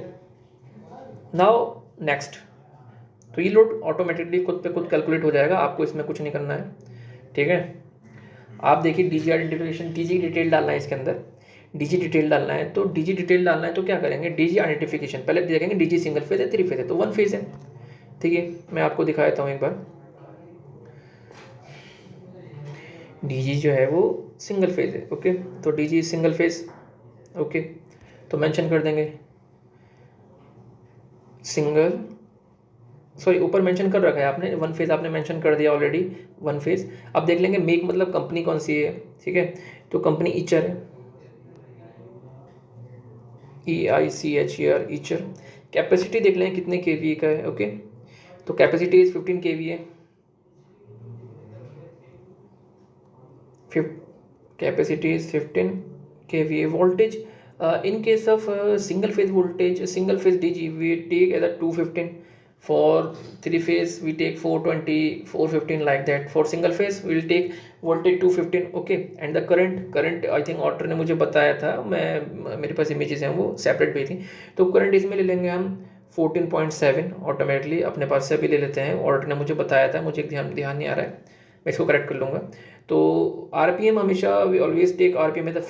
नाउ नेक्स्ट, तो ये लोड ऑटोमेटिकली खुद पे खुद कैलकुलेट हो जाएगा, आपको इसमें कुछ नहीं करना है, ठीक है। आप देखिए DG आइडेंटिफिकेशन, DG डिटेल डालना है इसके अंदर, DG डिटेल डालना है, तो DG डिटेल डालना है तो क्या करेंगे, DG आइडेंटिफिकेशन पहले देखेंगे DG सिंगल फेज है 3 फेज है, तो 1 फेज है, ठीक है। मैं आपको दिखा देता हूँ एक बार, DG जो है वो सिंगल फेज है। ओके, तो DG सिंगल फेज। ओके, तो मेंशन कर देंगे सिंगल, सॉरी ऊपर मेंशन कर रखा है आपने, वन फेज आपने मेंशन कर दिया ऑलरेडी, वन फेज। अब देख लेंगे मेक मतलब कंपनी कौन सी है, ठीक है, तो कंपनी ईचर है, EICHER, ईचर। कैपेसिटी देख लें कितने kVA का है। ओके, तो capacity is 15 kVA, capacity is 15 kVA। Voltage in case of single phase voltage, single phase DG we take either 215, for three phase we take 420, 415, like that. For single phase we will take voltage 215। okay, and the current I think order ने मुझे बताया था, मैं मेरे पास images हैं वो separate भेजी, तो करंट इसमें ले लेंगे हम 14.7 ऑटोमेटिकली अपने पास से भी ले लेते हैं, ऑर्डर ने मुझे बताया था, मुझे ध्यान नहीं आ रहा है, मैं इसको करेक्ट कर लूँगा। तो RPM हमेशा वी ऑलवेज टेक RPM है the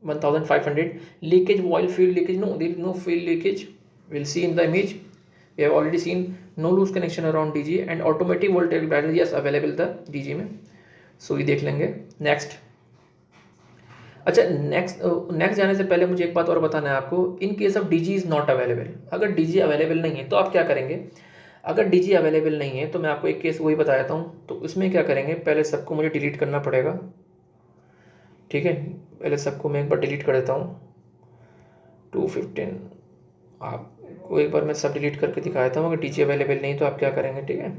1500। Leakage, oil fuel leakage, no there is no fuel leakage, will see in the image, we have already seen no loose connection around DG and automatic voltage battery yes available the DG में। सो ये देख लेंगे। Next, अच्छा next जाने से पहले मुझे एक बात और बताना है आपको, इन case of DG is not available, अगर DG अवेलेबल नहीं है तो आप क्या करेंगे। अगर DG अवेलेबल नहीं है तो मैं आपको एक केस वही बता देता हूँ, तो इसमें क्या करेंगे, पहले सबको मुझे डिलीट करना पड़ेगा, ठीक है, पहले सबको मैं एक बार डिलीट कर देता हूँ 215, आपको एक बार मैं सब डिलीट करके दिखा देता हूँ। अगर DG अवेलेबल नहीं तो आप क्या करेंगे, ठीक है।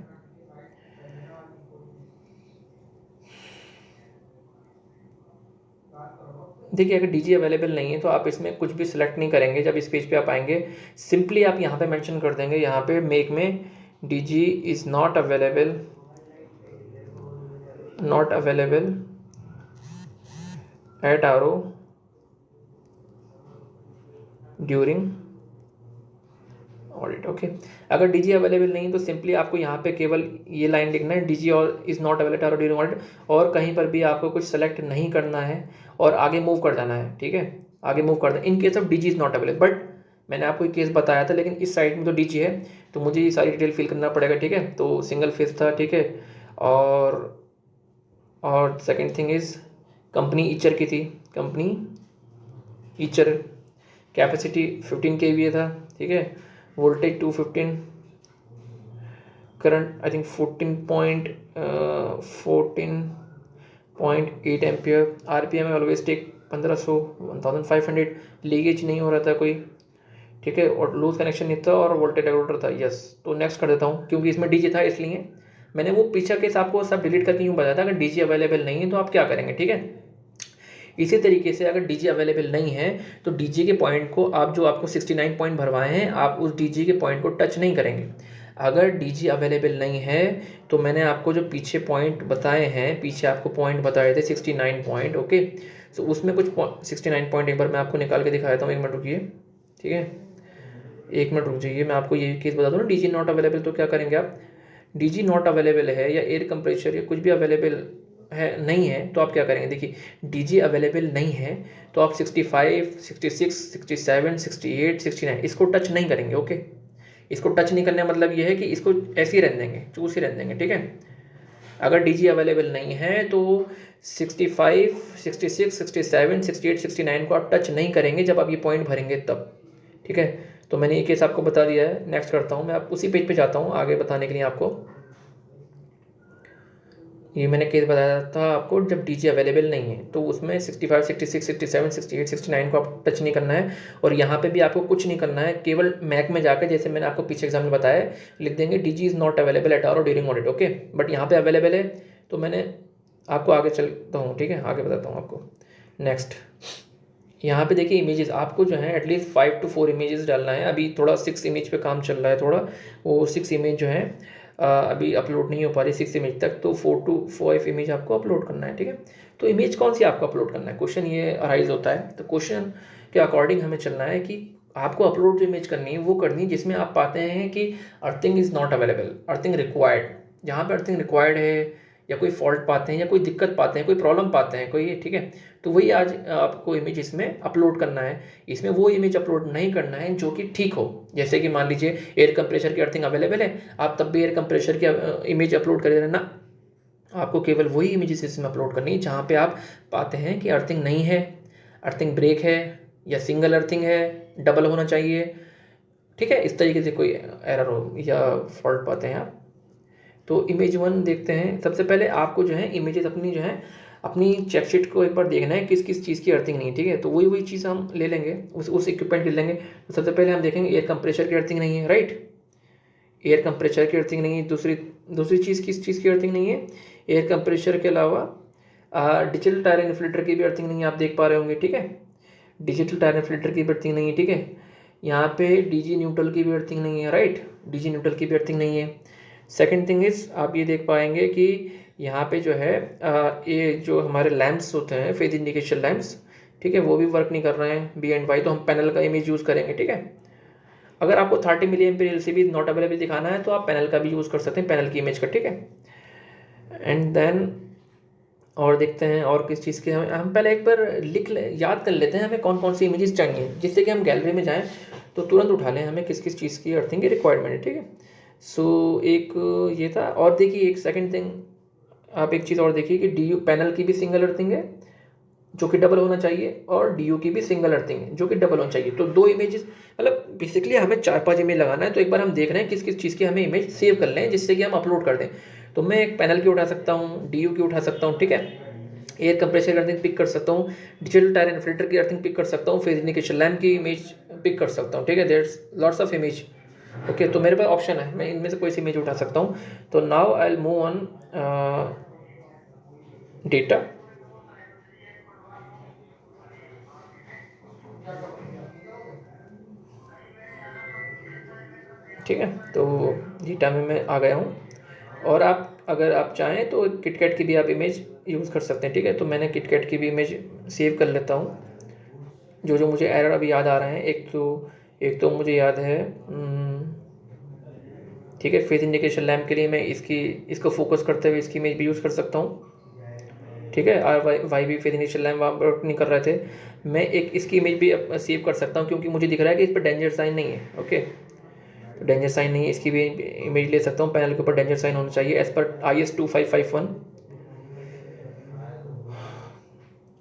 देखिए अगर DG अवेलेबल नहीं है तो आप इसमें कुछ भी सिलेक्ट नहीं करेंगे, जब इस पेज पे आप आएंगे सिंपली आप यहाँ पे मेंशन कर देंगे, यहाँ पे मेक में DG is not available at RO during audit. Okay, अगर DG अवेलेबल नहीं तो सिंपली आपको यहाँ पे केवल ये लाइन लिखना है, DG और is not available at RO during audit, और कहीं पर भी आपको कुछ सेलेक्ट नहीं करना है और आगे मूव कर जाना है, ठीक है, आगे मूव कर देना इन case of DG is not available. But मैंने आपको एक केस बताया था, लेकिन इस साइड में तो DG है तो मुझे ये सारी डिटेल फिल करना पड़ेगा, ठीक है। तो सिंगल फेज था, ठीक है, और सेकेंड थिंग इज़ कंपनी ईचर की थी, कंपनी ईचर, कैपेसिटी 15 kVA था, ठीक है, voltage 215, current I think 14.8 ampere, RPM है ऑलवेज टेक 1500, 1500, लीकेज नहीं हो रहा था कोई, ठीक है, और लूज कनेक्शन नहीं था और वोल्टेज रेगुलेटर था, यस। तो नेक्स्ट कर देता हूँ, क्योंकि इसमें DG था इसलिए मैंने वो पीछे केस आपको सब डिलीट करके यूँ बताया था। अगर DG अवेलेबल नहीं है तो आप क्या करेंगे, ठीक है। इसी तरीके से अगर DG अवेलेबल नहीं है तो DG के पॉइंट को आप जो आपको 69 पॉइंट भरवाए हैं आप उस DG के पॉइंट को टच नहीं करेंगे। अगर DG अवेलेबल नहीं है तो मैंने आपको जो पीछे पॉइंट बताए हैं, पीछे आपको पॉइंट बताए थे 69 पॉइंट, ओके, तो उसमें कुछ 69 पॉइंट एक बार मैं आपको निकाल के दिखा देता हूँ, एक मिनट रुकिए, ठीक है, एक मिनट रुक जाइए, मैं आपको ये केस बता दूँ ना, DG नॉट अवेलेबल तो क्या करेंगे आप, DG नॉट अवेलेबल है या एयर कंप्रेशर या कुछ भी अवेलेबल है नहीं है तो आप क्या करेंगे। देखिए DG अवेलेबल नहीं है तो आप 65, 66, 67, 68, 69 इसको टच नहीं करेंगे, ओके। इसको टच नहीं करने का मतलब ये है कि इसको ऐसे ही रहने देंगे, चूस ही रहने देंगे, ठीक है। अगर DG अवेलेबल नहीं है तो 65, 66, 67, 68, 69 को आप टच नहीं करेंगे जब आप ये पॉइंट भरेंगे तब, ठीक है। तो मैंने ये केस आपको बता दिया है। नेक्स्ट करता हूँ मैं, आप उसी पेज पे जाता हूँ आगे बताने के लिए आपको। ये मैंने केस बताया था आपको, जब DG अवेलेबल नहीं है तो उसमें 65, 66, 67, 68, 69 को आप टच नहीं करना है, और यहाँ पे भी आपको कुछ नहीं करना है, केवल मैक में जाकर जैसे मैंने आपको पीछे एग्जाम में बताया लिख देंगे DG is not available at RO during audit, okay. But यहाँ पे अवेलेबल है तो मैंने आपको आगे चलता हूँ, ठीक है, आगे बताता हूँ आपको। नेक्स्ट यहाँ पे देखिए इमेजेस आपको जो है एटलीस्ट 5 to 4 इमेजेस डालना है। अभी थोड़ा 6 इमेज पे काम चल रहा है, थोड़ा वो 6 इमेज जो है अभी अपलोड नहीं हो पा रही 6 इमेज तक, तो 4 to 5 इमेज आपको अपलोड करना है, ठीक है। तो इमेज कौन सी आपको अपलोड करना है, क्वेश्चन ये अराइज होता है। तो क्वेश्चन के अकॉर्डिंग हमें चलना है कि आपको अपलोड जो इमेज करनी है वो करनी है जिसमें आप पाते हैं कि earthing is not available, earthing required, जहाँ पर अर्थिंग रिक्वायर्ड है या कोई फॉल्ट पाते हैं या कोई दिक्कत पाते हैं, कोई प्रॉब्लम पाते हैं कोई, ठीक है, तो वही आज आपको इमेज इसमें अपलोड करना है। इसमें वो इमेज अपलोड नहीं करना है जो कि ठीक हो, जैसे कि मान लीजिए एयर कंप्रेशर की अर्थिंग अवेलेबल है, आप तब भी एयर कंप्रेशर की इमेज अपलोड कर देना ना, आपको केवल वही इमेजेस इसमें अपलोड करनी है जहाँ पे आप पाते हैं कि अर्थिंग नहीं है, अर्थिंग ब्रेक है, या सिंगल अर्थिंग है, डबल होना चाहिए, ठीक है, इस तरीके से कोई एरर हो या फॉल्ट पाते हैं आप। तो इमेज 1 देखते हैं। सबसे पहले आपको जो है इमेजेस अपनी जो है अपनी चेकशीट को एक बार देखना है किस किस चीज़ की अर्थिंग नहीं है, ठीक है। तो वही चीज़ हम ले लेंगे, उस इक्विपमेंट के लेंगे। तो सबसे पहले हम देखेंगे एयर कंप्रेशर की अर्थिंग नहीं है, राइट, एयर कंप्रेशर की अर्थिंग नहीं है। दूसरी चीज़ किस चीज़ की अर्थिंग नहीं है, एयर कंप्रेशर के अलावा डिजिटल टायर इन्फ्लेटर की भी अर्थिंग नहीं है, आप देख पा रहे होंगे, ठीक है, डिजिटल टायर इन्फ्लेटर की भी अर्थिंग नहीं है, ठीक है। यहाँ पे डीजी न्यूट्रल की भी अर्थिंग नहीं है, राइट, डीजी न्यूट्रल की भी अर्थिंग नहीं है। सेकंड थिंग इज आप ये देख पाएंगे कि यहाँ पे जो है ये जो हमारे लैंप्स होते हैं फेज इंडिकेशन लैंप्स, ठीक है, वो भी वर्क नहीं कर रहे हैं बी एंड वाई। तो हम पैनल का इमेज यूज़ करेंगे, ठीक है। अगर आपको 30 milli ampere LCD not available दिखाना है तो आप पैनल का भी यूज़ कर सकते हैं, पैनल की इमेज का, ठीक है। एंड देन और देखते हैं और किस चीज़ के हम पहले एक बार याद कर लेते हैं हमें कौन कौन सी इमेजेस चाहिए, जिससे कि हम गैलरी में जाएं तो तुरंत उठा लें हमें किस किस चीज़ की अर्थिंग की रिक्वायरमेंट है, ठीक है। सो एक ये था। और देखिए एक सेकंड थिंग, आप एक चीज़ और देखिए कि डी पैनल की भी सिंगल अर्थिंग है जो कि डबल होना चाहिए, और डी की भी सिंगल अर्थिंग है जो कि डबल होना चाहिए। तो 2 इमेजेस, मतलब बेसिकली हमें 4-5 इमेज लगाना है। तो एक बार हम देख रहे हैं किस किस चीज़ की हमें इमेज सेव कर लें जिससे कि हम अपलोड कर दें। तो मैं एक पैनल की उठा सकता हूँ, डी की उठा सकता हूँ, ठीक है, एयर कंप्रेशर की अर्थिंग पिक कर सकता हूँ, डिजिटल टायर इन्फ्लेटर की अर्थिंग पिक कर सकता हूँ, फेज इंडिकेशन लैंप की इमेज पिक कर सकता हूँ, ठीक है। There lots of image, okay. तो मेरे पास ऑप्शन है, मैं इनमें से कोई सी इमेज उठा सकता हूँ। तो now I will move on data, ठीक है। तो डेटा में मैं आ गया हूँ, और आप अगर आप चाहें तो किटकैट की भी आप इमेज यूज़ कर सकते हैं, ठीक है। तो मैंने किटकैट की भी इमेज सेव कर लेता हूँ। जो मुझे एरर अभी याद आ रहे हैं, एक तो मुझे याद है, ठीक है, फेज इंडिकेशन लैम्प के लिए मैं इसको फोकस करते हुए इसकी इमेज भी यूज़ कर सकता हूँ, ठीक है। और वाई भी फेज इंडिकेशन लैम्प वर्क नहीं कर रहे थे, मैं एक इसकी इमेज भी सेव कर सकता हूँ क्योंकि मुझे दिख रहा है कि इस पर डेंजर साइन नहीं है, ओके। तो डेंजर साइन नहीं है, इसकी भी इमेज ले सकता हूँ। पैनल के ऊपर डेंजर साइन होना चाहिए एज पर IS 2551।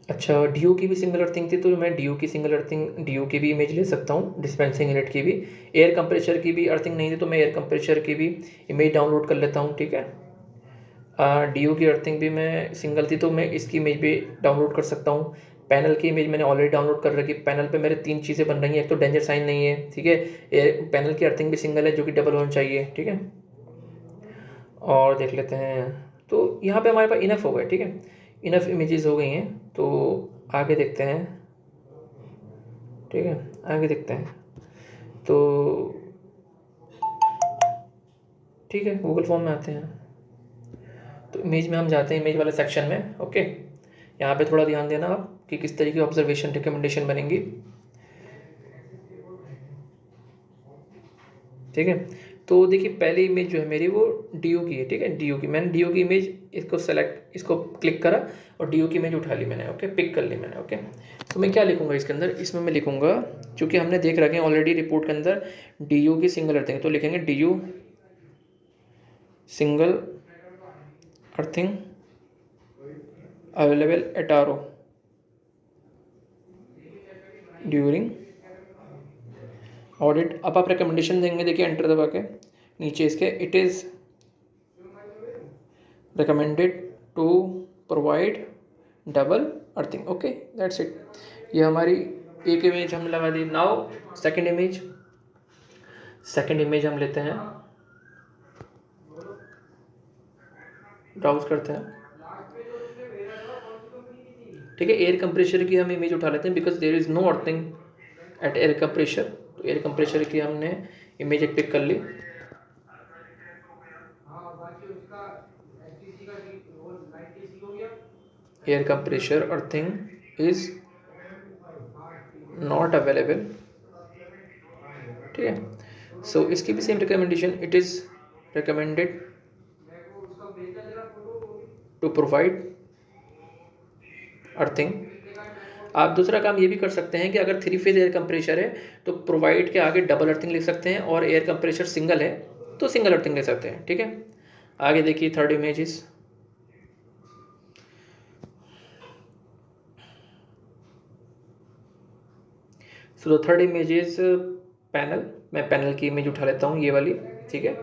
अच्छा, डीओ की भी सिंगल अर्थिंग थी तो मैं डीओ की भी इमेज ले सकता हूँ, डिस्पेंसिंग यूनिट की भी। एयर कंप्रेशर की भी अर्थिंग नहीं थी तो मैं एयर कंप्रेशर की भी इमेज डाउनलोड कर लेता हूँ, ठीक है। डीओ की अर्थिंग भी मैं सिंगल थी तो मैं इसकी इमेज भी डाउनलोड कर सकता हूँ। पैनल की इमेज मैंने ऑलरेडी डाउनलोड कर रखी। पैनल पे मेरे 3 चीज़ें बन रही हैं, एक तो डेंजर साइन नहीं है, ठीक है, पैनल की अर्थिंग भी सिंगल है जो कि डबल होना चाहिए, ठीक है। और देख लेते हैं, तो यहाँ पे हमारे पास इनफ हो गए, ठीक है, इनफ इमेजेस हो गई हैं। तो आगे देखते हैं, ठीक है, आगे देखते हैं। तो ठीक है, गूगल फॉर्म में आते हैं। तो इमेज में हम जाते हैं, इमेज वाले सेक्शन में, ओके। यहाँ पे थोड़ा ध्यान देना आप कि किस तरीके की ऑब्जर्वेशन रिकमेंडेशन बनेंगी, ठीक है। तो देखिए पहली इमेज जो है मेरी वो डीओ की है, ठीक है, डीओ की। मैंने डीओ की इमेज इसको क्लिक करा और डीओ की इमेज उठा ली मैंने, ओके, पिक कर ली मैंने, ओके। तो मैं क्या लिखूंगा इसके अंदर, इसमें मैं लिखूंगा, चूँकि हमने देख रखे हैं ऑलरेडी रिपोर्ट के अंदर डीओ की सिंगल अर्थिंग, तो लिखेंगे DO single earthing available at RO during audit. अब आप रिकमेंडेशन देंगे, देखिए एंटर दबा के नीचे इसके, it is recommended to provide double earthing, okay, that's it. ये हमारी एक इमेज हमने लगा दी। नाउ सेकंड इमेज हम लेते हैं, ब्राउज करते हैं, ठीक है। एयर कंप्रेशर की हम इमेज उठा लेते हैं because there is no earthing at air compressor. तो एयर कंप्रेशर की हमने इमेज एक पिक कर ली। Air compressor earthing is not available, ठीक है। सो इसकी भी same recommendation, it is recommended to provide earthing. आप दूसरा काम ये भी कर सकते हैं कि अगर 3 फेज एयर कंप्रेशर है तो प्रोवाइड के आगे डबल अर्थिंग लिख सकते हैं, और एयर कंप्रेशर सिंगल है तो सिंगल अर्थिंग ले सकते हैं, ठीक है। आगे देखिए third image is so the third image is panel. मैं पैनल की इमेज उठा लेता हूँ, ये वाली, ठीक है।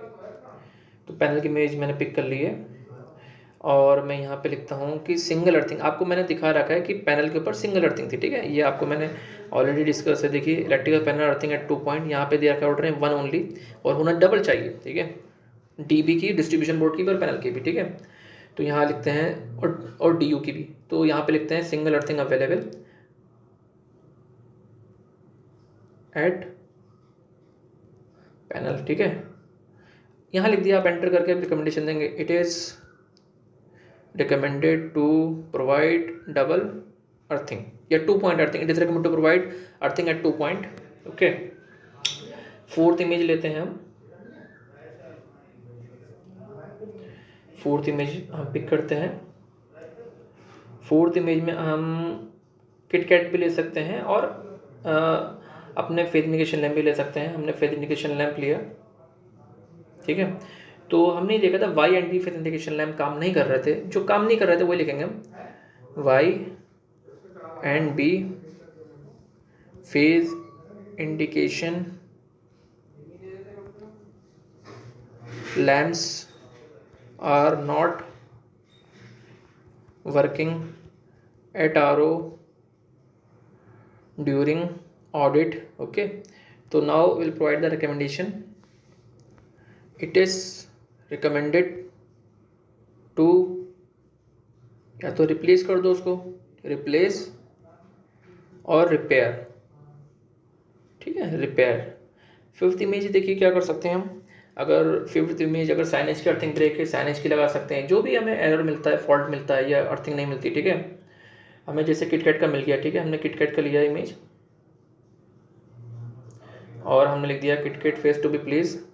तो पैनल की इमेज मैंने पिक कर ली है और मैं यहाँ पे लिखता हूँ कि सिंगल अर्थिंग। आपको मैंने दिखा रखा है कि पैनल के ऊपर सिंगल अर्थिंग थी, ठीक है। ये आपको मैंने ऑलरेडी डिस्कस है। देखिए electrical panel earthing at 2 point, यहाँ पे दिया रखा ऑर्डर है 1 ओनली, और होना डबल चाहिए, ठीक है। डीबी की, डिस्ट्रीब्यूशन बोर्ड की भी और पैनल की भी, ठीक है। तो यहाँ लिखते हैं और डीयू की भी। तो यहाँ पे लिखते हैं single earthing available eight panel, ठीक है। यहाँ लिख दिया, आप एंटर करके रिकमेंडेशन देंगे। It is recommended to provide double earthing या 2 point earthing. It is recommended to provide earthing at 2 point. Okay. Fourth image लेते हैं हम। फोर्थ इमेज हम पिक करते हैं। फोर्थ इमेज में हम किटकैट भी ले सकते हैं और अपने फेस इंडिकेशन लैम्प भी ले सकते हैं। हमने फेस इंडिकेशन लैम्प लिया, ठीक है। तो हमने देखा था Y and B phase indication lamp काम नहीं कर रहे थे। जो काम नहीं कर रहे थे वही लिखेंगे हम, Y and B phase indication lamps are not working at RO during audit. Okay, तो now will provide the recommendation. It is recommended to, या तो रिप्लेस कर दो उसको, रिप्लेस और रिपेयर, ठीक है, रिपेयर। फिफ्थ इमेज देखिए क्या कर सकते हैं हम। अगर फिफ्थ इमेज अगर साइनेज की अर्थिंग ब्रेक है, साइनेज की लगा सकते हैं। जो भी हमें एरर मिलता है, फॉल्ट मिलता है या अर्थिंग नहीं मिलती, ठीक है। हमें जैसे किटकैट का मिल गया, ठीक है, हमने किटकैट का लिया इमेज और हमने लिख दिया kitkat phase to be please,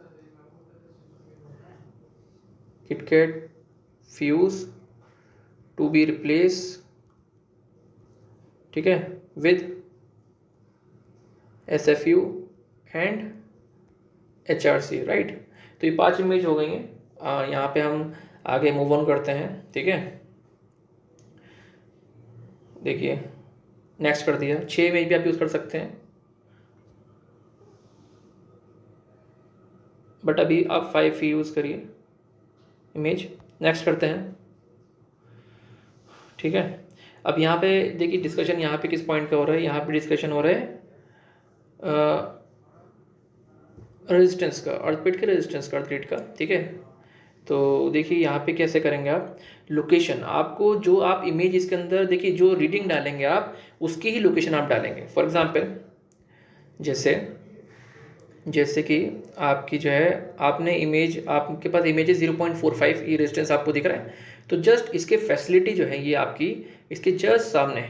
kitkat fuse to be replace, ठीक है, with SFU and HRC, right. तो ये 5 इमेज हो गई हैं। यहाँ पे हम आगे मूव ऑन करते हैं, ठीक है। देखिए नेक्स्ट कर दिया। 6 इमेज भी आप यूज़ कर सकते हैं, बट अभी आप 5 ही यूज़ करिए इमेज। नेक्स्ट करते हैं, ठीक है। अब यहाँ पे देखिए डिस्कशन यहाँ पे किस पॉइंट का हो रहा है। यहाँ पे डिस्कशन हो रहा है रेजिस्टेंस का, अर्थक्वेक के रेजिस्टेंस का, अर्थक्वेक का, ठीक है। तो देखिए यहाँ पे कैसे करेंगे आप, लोकेशन आपको जो आप इमेज इसके अंदर देखिए जो रीडिंग डालेंगे आप उसकी ही लोकेशन आप डालेंगे। फॉर एग्जांपल जैसे कि आपकी जो है आपने इमेज, आपके पास इमेज है 0.45, ये रेजिस्टेंस आपको दिख रहा है। तो जस्ट इसके फैसिलिटी जो है ये आपकी इसके जस्ट सामने,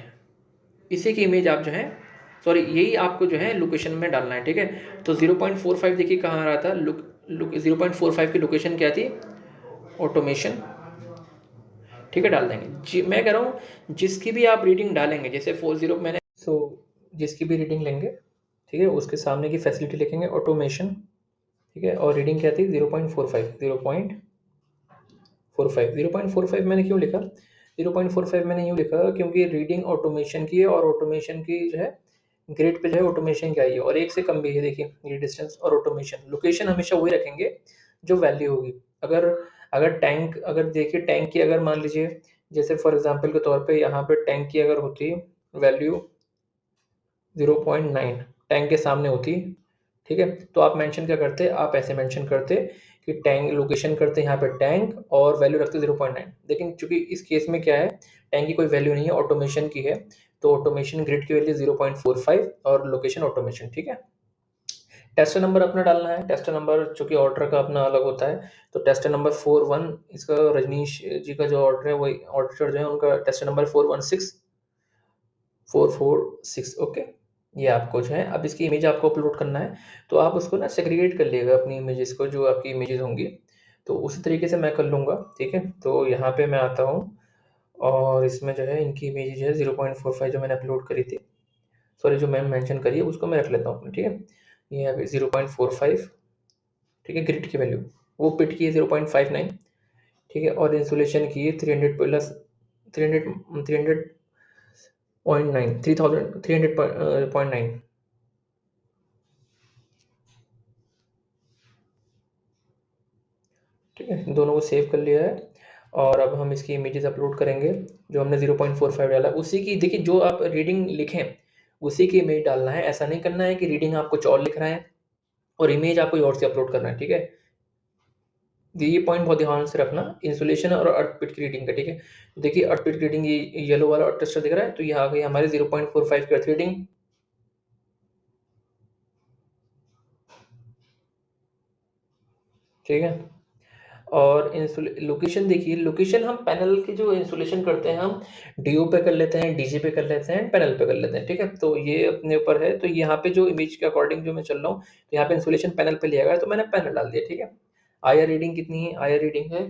इसी की इमेज आप जो है, सॉरी यही आपको जो है लोकेशन में डालना है, ठीक है। तो 0.45 देखिए कहाँ आ रहा था, 0.45 की लोकेशन क्या थी, ऑटोमेशन, ठीक है, डाल देंगे। मैं कह रहा हूँ जिसकी भी आप रीडिंग डालेंगे, जैसे 40 मैंने, जिसकी भी रीडिंग लेंगे, ठीक है, उसके सामने की फैसिलिटी लिखेंगे ऑटोमेशन, ठीक है। और रीडिंग क्या थी 0.45, 0.45 मैंने क्यों लिखा 0.45 मैंने यूँ लिखा क्योंकि रीडिंग ऑटोमेशन की है और ऑटोमेशन की जो है ग्रिड पे जो है ऑटोमेशन क्या है और 1 से कम भी है। देखिए ये डिस्टेंस और ऑटोमेशन, लोकेशन हमेशा वही रखेंगे जो वैल्यू होगी। अगर टैंक, अगर देखिए टैंक की अगर मान लीजिए जैसे फॉर एग्जांपल के तौर पे यहाँ पे टैंक की अगर होती वैल्यू 0.9 टैंक के सामने होती, ठीक है, तो आप मेंशन क्या करते, आप ऐसे मेंशन करते कि टैंक लोकेशन करते यहाँ पे टैंक और वैल्यू रखते 0.9। लेकिन चूंकि इस केस में क्या है, टैंक की कोई वैल्यू नहीं है, ऑटोमेशन की है, तो ऑटोमेशन ग्रिड की वैल्यू 0.45 और लोकेशन ऑटोमेशन, ठीक है। टेस्ट नंबर अपना डालना है। टेस्ट नंबर चूंकि ऑर्डर का अपना अलग होता है, तो टेस्ट नंबर 41 इसका रजनीश जी का जो ऑर्डर है वही ऑडिटर जो है उनका टेस्ट नंबर 416 ओके। ये आपको जो है अब इसकी इमेज आपको अपलोड करना है, तो आप उसको ना सेग्रीगेट कर लिएगा अपनी इमेजेस को, जो आपकी इमेजेस होंगी, तो उसी तरीके से मैं कर लूँगा, ठीक है। तो यहाँ पे मैं आता हूँ और इसमें जो है इनकी इमेज जो है 0.45 जो मैंने अपलोड करी थी, सॉरी जो मैंने मेंशन करी है उसको मैं रख लेता हूँ अपने, ठीक है। ये अभी 0.45, ठीक है, ग्रिड की वैल्यू, वो पिट की है 0.59, ठीक है, और इंसुलेशन की है 300 प्लस 300.9 3000 300.9, ठीक है, दोनों को सेव कर लिया है। और अब हम इसकी इमेजेस अपलोड करेंगे। जो हमने 0.45 डाला उसी की, देखिए जो आप रीडिंग लिखें उसी की इमेज डालना है। ऐसा नहीं करना है कि रीडिंग आप कुछ और लिख रहे हैं और इमेज आप कोई और से अपलोड करना है। ठीक है, ये पॉइंट बहुत ध्यान से रखना, इंसुलेशन और अर्थक्वेक की रीडिंग का। ठीक है, देखिए अर्थक्वेक की रीडिंग ये येलो वाला टेस्टर दिख रहा है, तो ये आ गई हमारी 0.45 की अर्थ रीडिंग। ठीक है, और लोकेशन देखिए, लोकेशन हम पैनल की जो इंसुलेशन करते हैं हम डीओ पे कर लेते हैं, डीजी पे कर लेते हैं, पैनल पे कर लेते हैं। ठीक है, तो ये अपने ऊपर है। तो यहाँ पे जो इमेज के अकॉर्डिंग जो मैं चल रहा हूँ, तो यहाँ पे इंसुलेशन पैनल पे लिया गया है, तो मैंने पैनल डाल दिया। ठीक है, आईआर रीडिंग कितनी है? आईआर रीडिंग है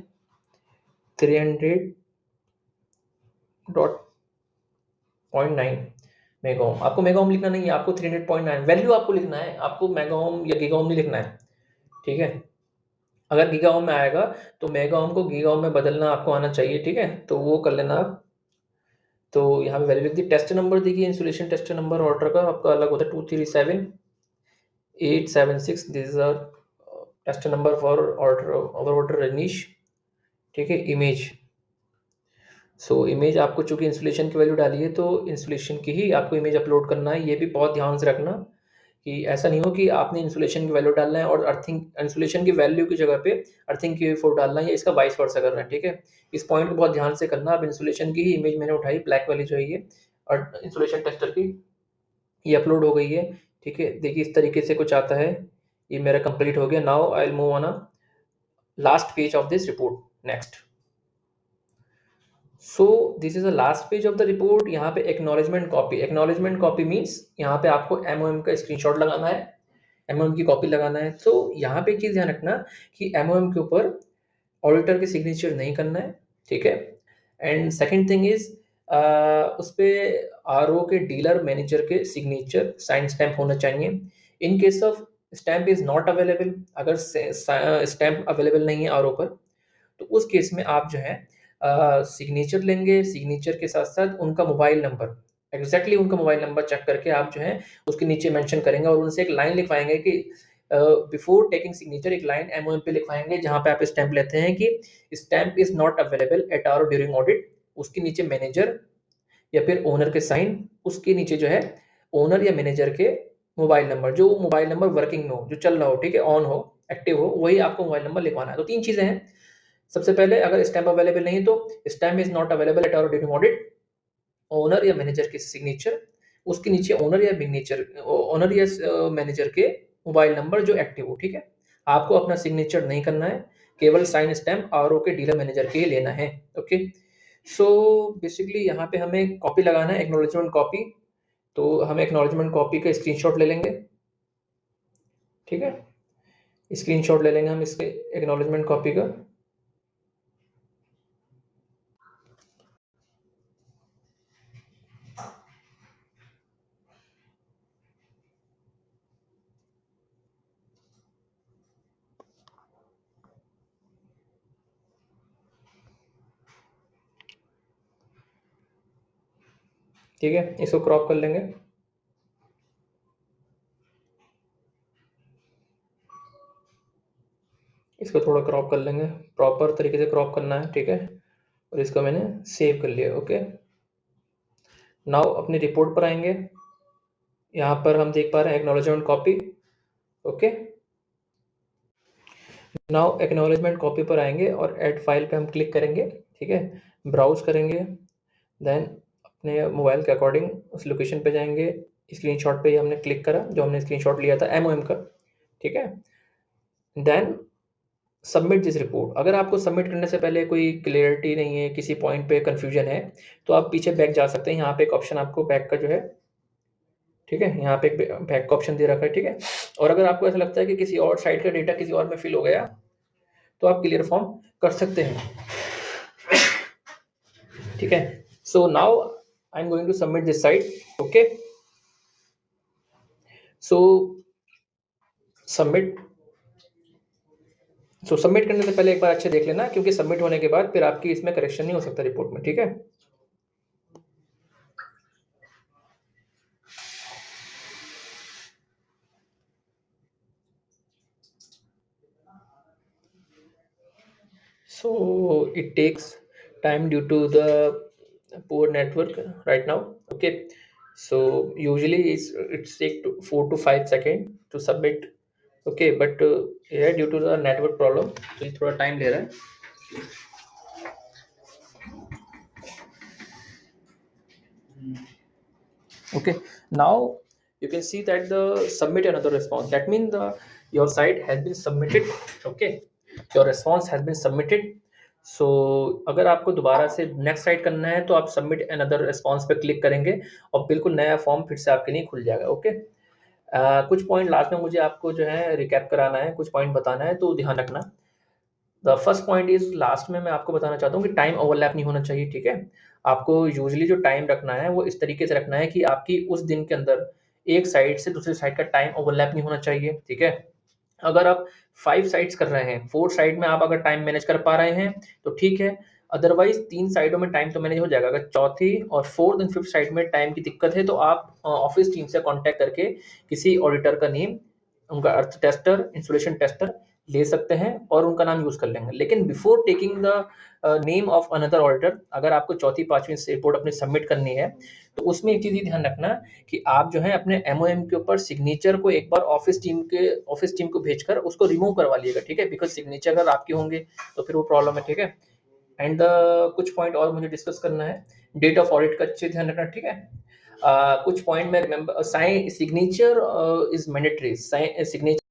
300.9 मेगा ओम। आपको मेगा ओम लिखना नहीं है, आपको 300.9 वैल्यू आपको लिखना है, आपको मेगा ओम या गीगा ओम नहीं लिखना है। ठीक है, अगर गीगा ओम में आएगा तो मेगा ओम को गीगा ओम में बदलना आपको आना चाहिए। ठीक है, तो वो कर लेना आप। तो यहाँ पे वैल्यू लिख दी। टेस्ट नंबर देखिए, इंसुलेशन टेस्ट नंबर ऑर्डर का आपका अलग होता है 237876। This is our test number for order, our order Rajneesh. ठीक है, इमेज, सो इमेज आपको चूंकि इंसुलेशन की वैल्यू डाली है तो इंसुलेशन की ही आपको इमेज अपलोड करना है। ये भी बहुत ध्यान से रखना कि ऐसा नहीं हो कि आपने इंसुलेशन की वैल्यू डालना है और अर्थिंग, इंसुलेशन की वैल्यू की जगह पे अर्थिंग की फोटो डालना है, या इसका वाइस वर्सा करना है। ठीक है, इस पॉइंट को बहुत ध्यान से करना। अब इंसुलेशन की ही इमेज मैंने उठाई, ब्लैक वाली जो है ये, और इंसुलेशन टेस्टर की ये अपलोड हो गई है। ठीक है, देखिए इस तरीके से कुछ आता है। ये मेरा कंप्लीट हो गया। Now I will move on a last page of this report. Next, so this is the last page of the report. यहाँ पे acknowledgement copy, acknowledgement copy means यहाँ पे आपको एमओएम का स्क्रीनशॉट लगाना है, एमओएम की कॉपी लगाना है। तो यहाँ पे एक चीज ध्यान रखना कि एमओएम के ऊपर ऑडिटर के सिग्नेचर नहीं करना है। ठीक है, एंड सेकंड थिंग इज उस पे आरओ के डीलर मैनेजर के सिग्नेचर साइन स्टैम्प होना चाहिए। इन case of stamp is not available, अगर स्टैम्प अवेलेबल नहीं है आरओ पर, तो उस केस में आप जो है सिग्नेचर लेंगे, सिग्नेचर के साथ साथ उनका मोबाइल नंबर, एग्जैक्टली उनका मोबाइल नंबर चेक करके आप जो है उसके नीचे मेंशन करेंगे और उनसे एक लाइन लिखवाएंगे कि बिफोर टेकिंग सिग्नेचर, एक लाइन एमओएम पे लिखवाएंगे जहां पे आप स्टैंप लेते हैं कि stamp is not available at our during audit. उसके नीचे मैनेजर या फिर ओनर के साइन, उसके नीचे जो है ओनर या मैनेजर के मोबाइल नंबर, जो मोबाइल नंबर वर्किंग में हो, जो चल रहा हो, ठीक है, ऑन हो, एक्टिव हो, वही आपको मोबाइल नंबर लिखवाना है। तो तीन चीजें हैं। सबसे पहले अगर स्टैम्प अवेलेबल नहीं तो stamp is not available at our during audit, owner या मैनेजर की सिग्नेचर, उसके नीचे ओनर या मैनेजर, ओनर या मैनेजर के मोबाइल नंबर जो एक्टिव हो। ठीक है, आपको अपना सिग्नेचर नहीं करना है, केवल साइन स्टैम्प आरओ के डीलर मैनेजर के ही लेना है। ओके, सो बेसिकली यहाँ पे हमें कॉपी लगाना है, एक्नॉलेजमेंट कॉपी। तो हम एक्नॉलेजमेंट कॉपी का स्क्रीनशॉट ले लेंगे। ठीक है, स्क्रीनशॉट ले लेंगे हम इसके एक्नॉलेजमेंट कॉपी का। ठीक है, इसको क्रॉप कर लेंगे। इसको थोड़ा क्रॉप कर लेंगे, प्रॉपर तरीके से क्रॉप करना है। ठीक है, और इसको मैंने सेव कर लिया। ओके, नाउ अपनी रिपोर्ट पर आएंगे। यहाँ पर हम देख पा रहे हैं acknowledgement copy. Okay, now acknowledgement copy पर आएंगे और ऐड फाइल पे हम क्लिक करेंगे। ठीक है, ब्राउज करेंगे, देन अपने मोबाइल के अकॉर्डिंग उस लोकेशन पे जाएंगे। स्क्रीनशॉट पे ही हमने क्लिक करा जो हमने स्क्रीनशॉट लिया था एमओएम का। ठीक है, देन सबमिट दिस रिपोर्ट। अगर आपको सबमिट करने से पहले कोई क्लियरिटी नहीं है, किसी पॉइंट पे कंफ्यूजन है, तो आप पीछे बैक जा सकते हैं। यहाँ पे एक ऑप्शन आपको बैक का जो है, ठीक है, यहाँ पे एक बैक का ऑप्शन दे रखा है। ठीक है, और अगर आपको ऐसा लगता है कि किसी और साइट का डेटा किसी और में फिल हो गया, तो आप क्लियर फॉर्म कर सकते हैं। ठीक है, so now I am going to submit this site. Okay, so submit, so submit करने से पहले एक बार अच्छे देख लेना, क्योंकि सबमिट होने के बाद फिर आपकी इसमें करेक्शन नहीं हो सकता रिपोर्ट में। ठीक है, So it takes time due to the poor network right now. Okay, so usually it's take 4 to 5 seconds to submit. Okay, but yeah, due to the network problem, तो ये थोड़ा टाइम ले रहा है. Okay, now you can see that the submit another response. That means the your site has been submitted. Okay, your response has been submitted. So अगर आपको दोबारा से नेक्स्ट साइट करना है तो आप सबमिट अनदर रिस्पॉन्स पे क्लिक करेंगे और बिल्कुल नया फॉर्म फिर से आपके लिए खुल जाएगा. ओके, कुछ पॉइंट लास्ट में मुझे आपको जो है रिकैप कराना है, कुछ पॉइंट बताना है, तो ध्यान रखना. The first point is, last में मैं आपको बताना चाहता हूँ कि टाइम ओवरलैप नहीं होना चाहिए. ठीक है, आपको यूजुअली जो टाइम रखना है वो इस तरीके से रखना है कि आपकी उस दिन के अंदर एक साइट से दूसरी साइट का टाइम ओवरलैप नहीं होना चाहिए. ठीक है, अगर आप 5 साइट्स कर रहे हैं, 4 साइट में आप अगर टाइम मैनेज कर पा रहे हैं तो ठीक है, अदरवाइज 3 साइटों में टाइम तो मैनेज हो जाएगा. अगर चौथी और फोर्थ एंड फिफ्थ साइट में टाइम की दिक्कत है तो आप ऑफिस टीम से कांटेक्ट करके किसी ऑडिटर का नेम, उनका अर्थ टेस्टर, इंस्टॉलेशन टेस्टर ले सकते हैं और उनका नाम यूज कर लेंगे. लेकिन before taking the name of another auditor, अगर आपको चौथी पांचवी रिपोर्ट अपनी सबमिट करनी है तो उसमें एक चीज ही ध्यान रखना कि आप जो है अपने एमओएम के ऊपर सिग्नेचर को एक बार ऑफिस टीम को भेजकर उसको रिमूव करवा लिएगा. ठीक है, बिकॉज सिग्नेचर अगर आपके होंगे तो फिर वो प्रॉब्लम है. ठीक है, एंड कुछ पॉइंट और मुझे डिस्कस करना है. डेट ऑफ ऑडिट का अच्छे ध्यान रखना. ठीक है, कुछ पॉइंट में remember, sign signature is mandatory. Signature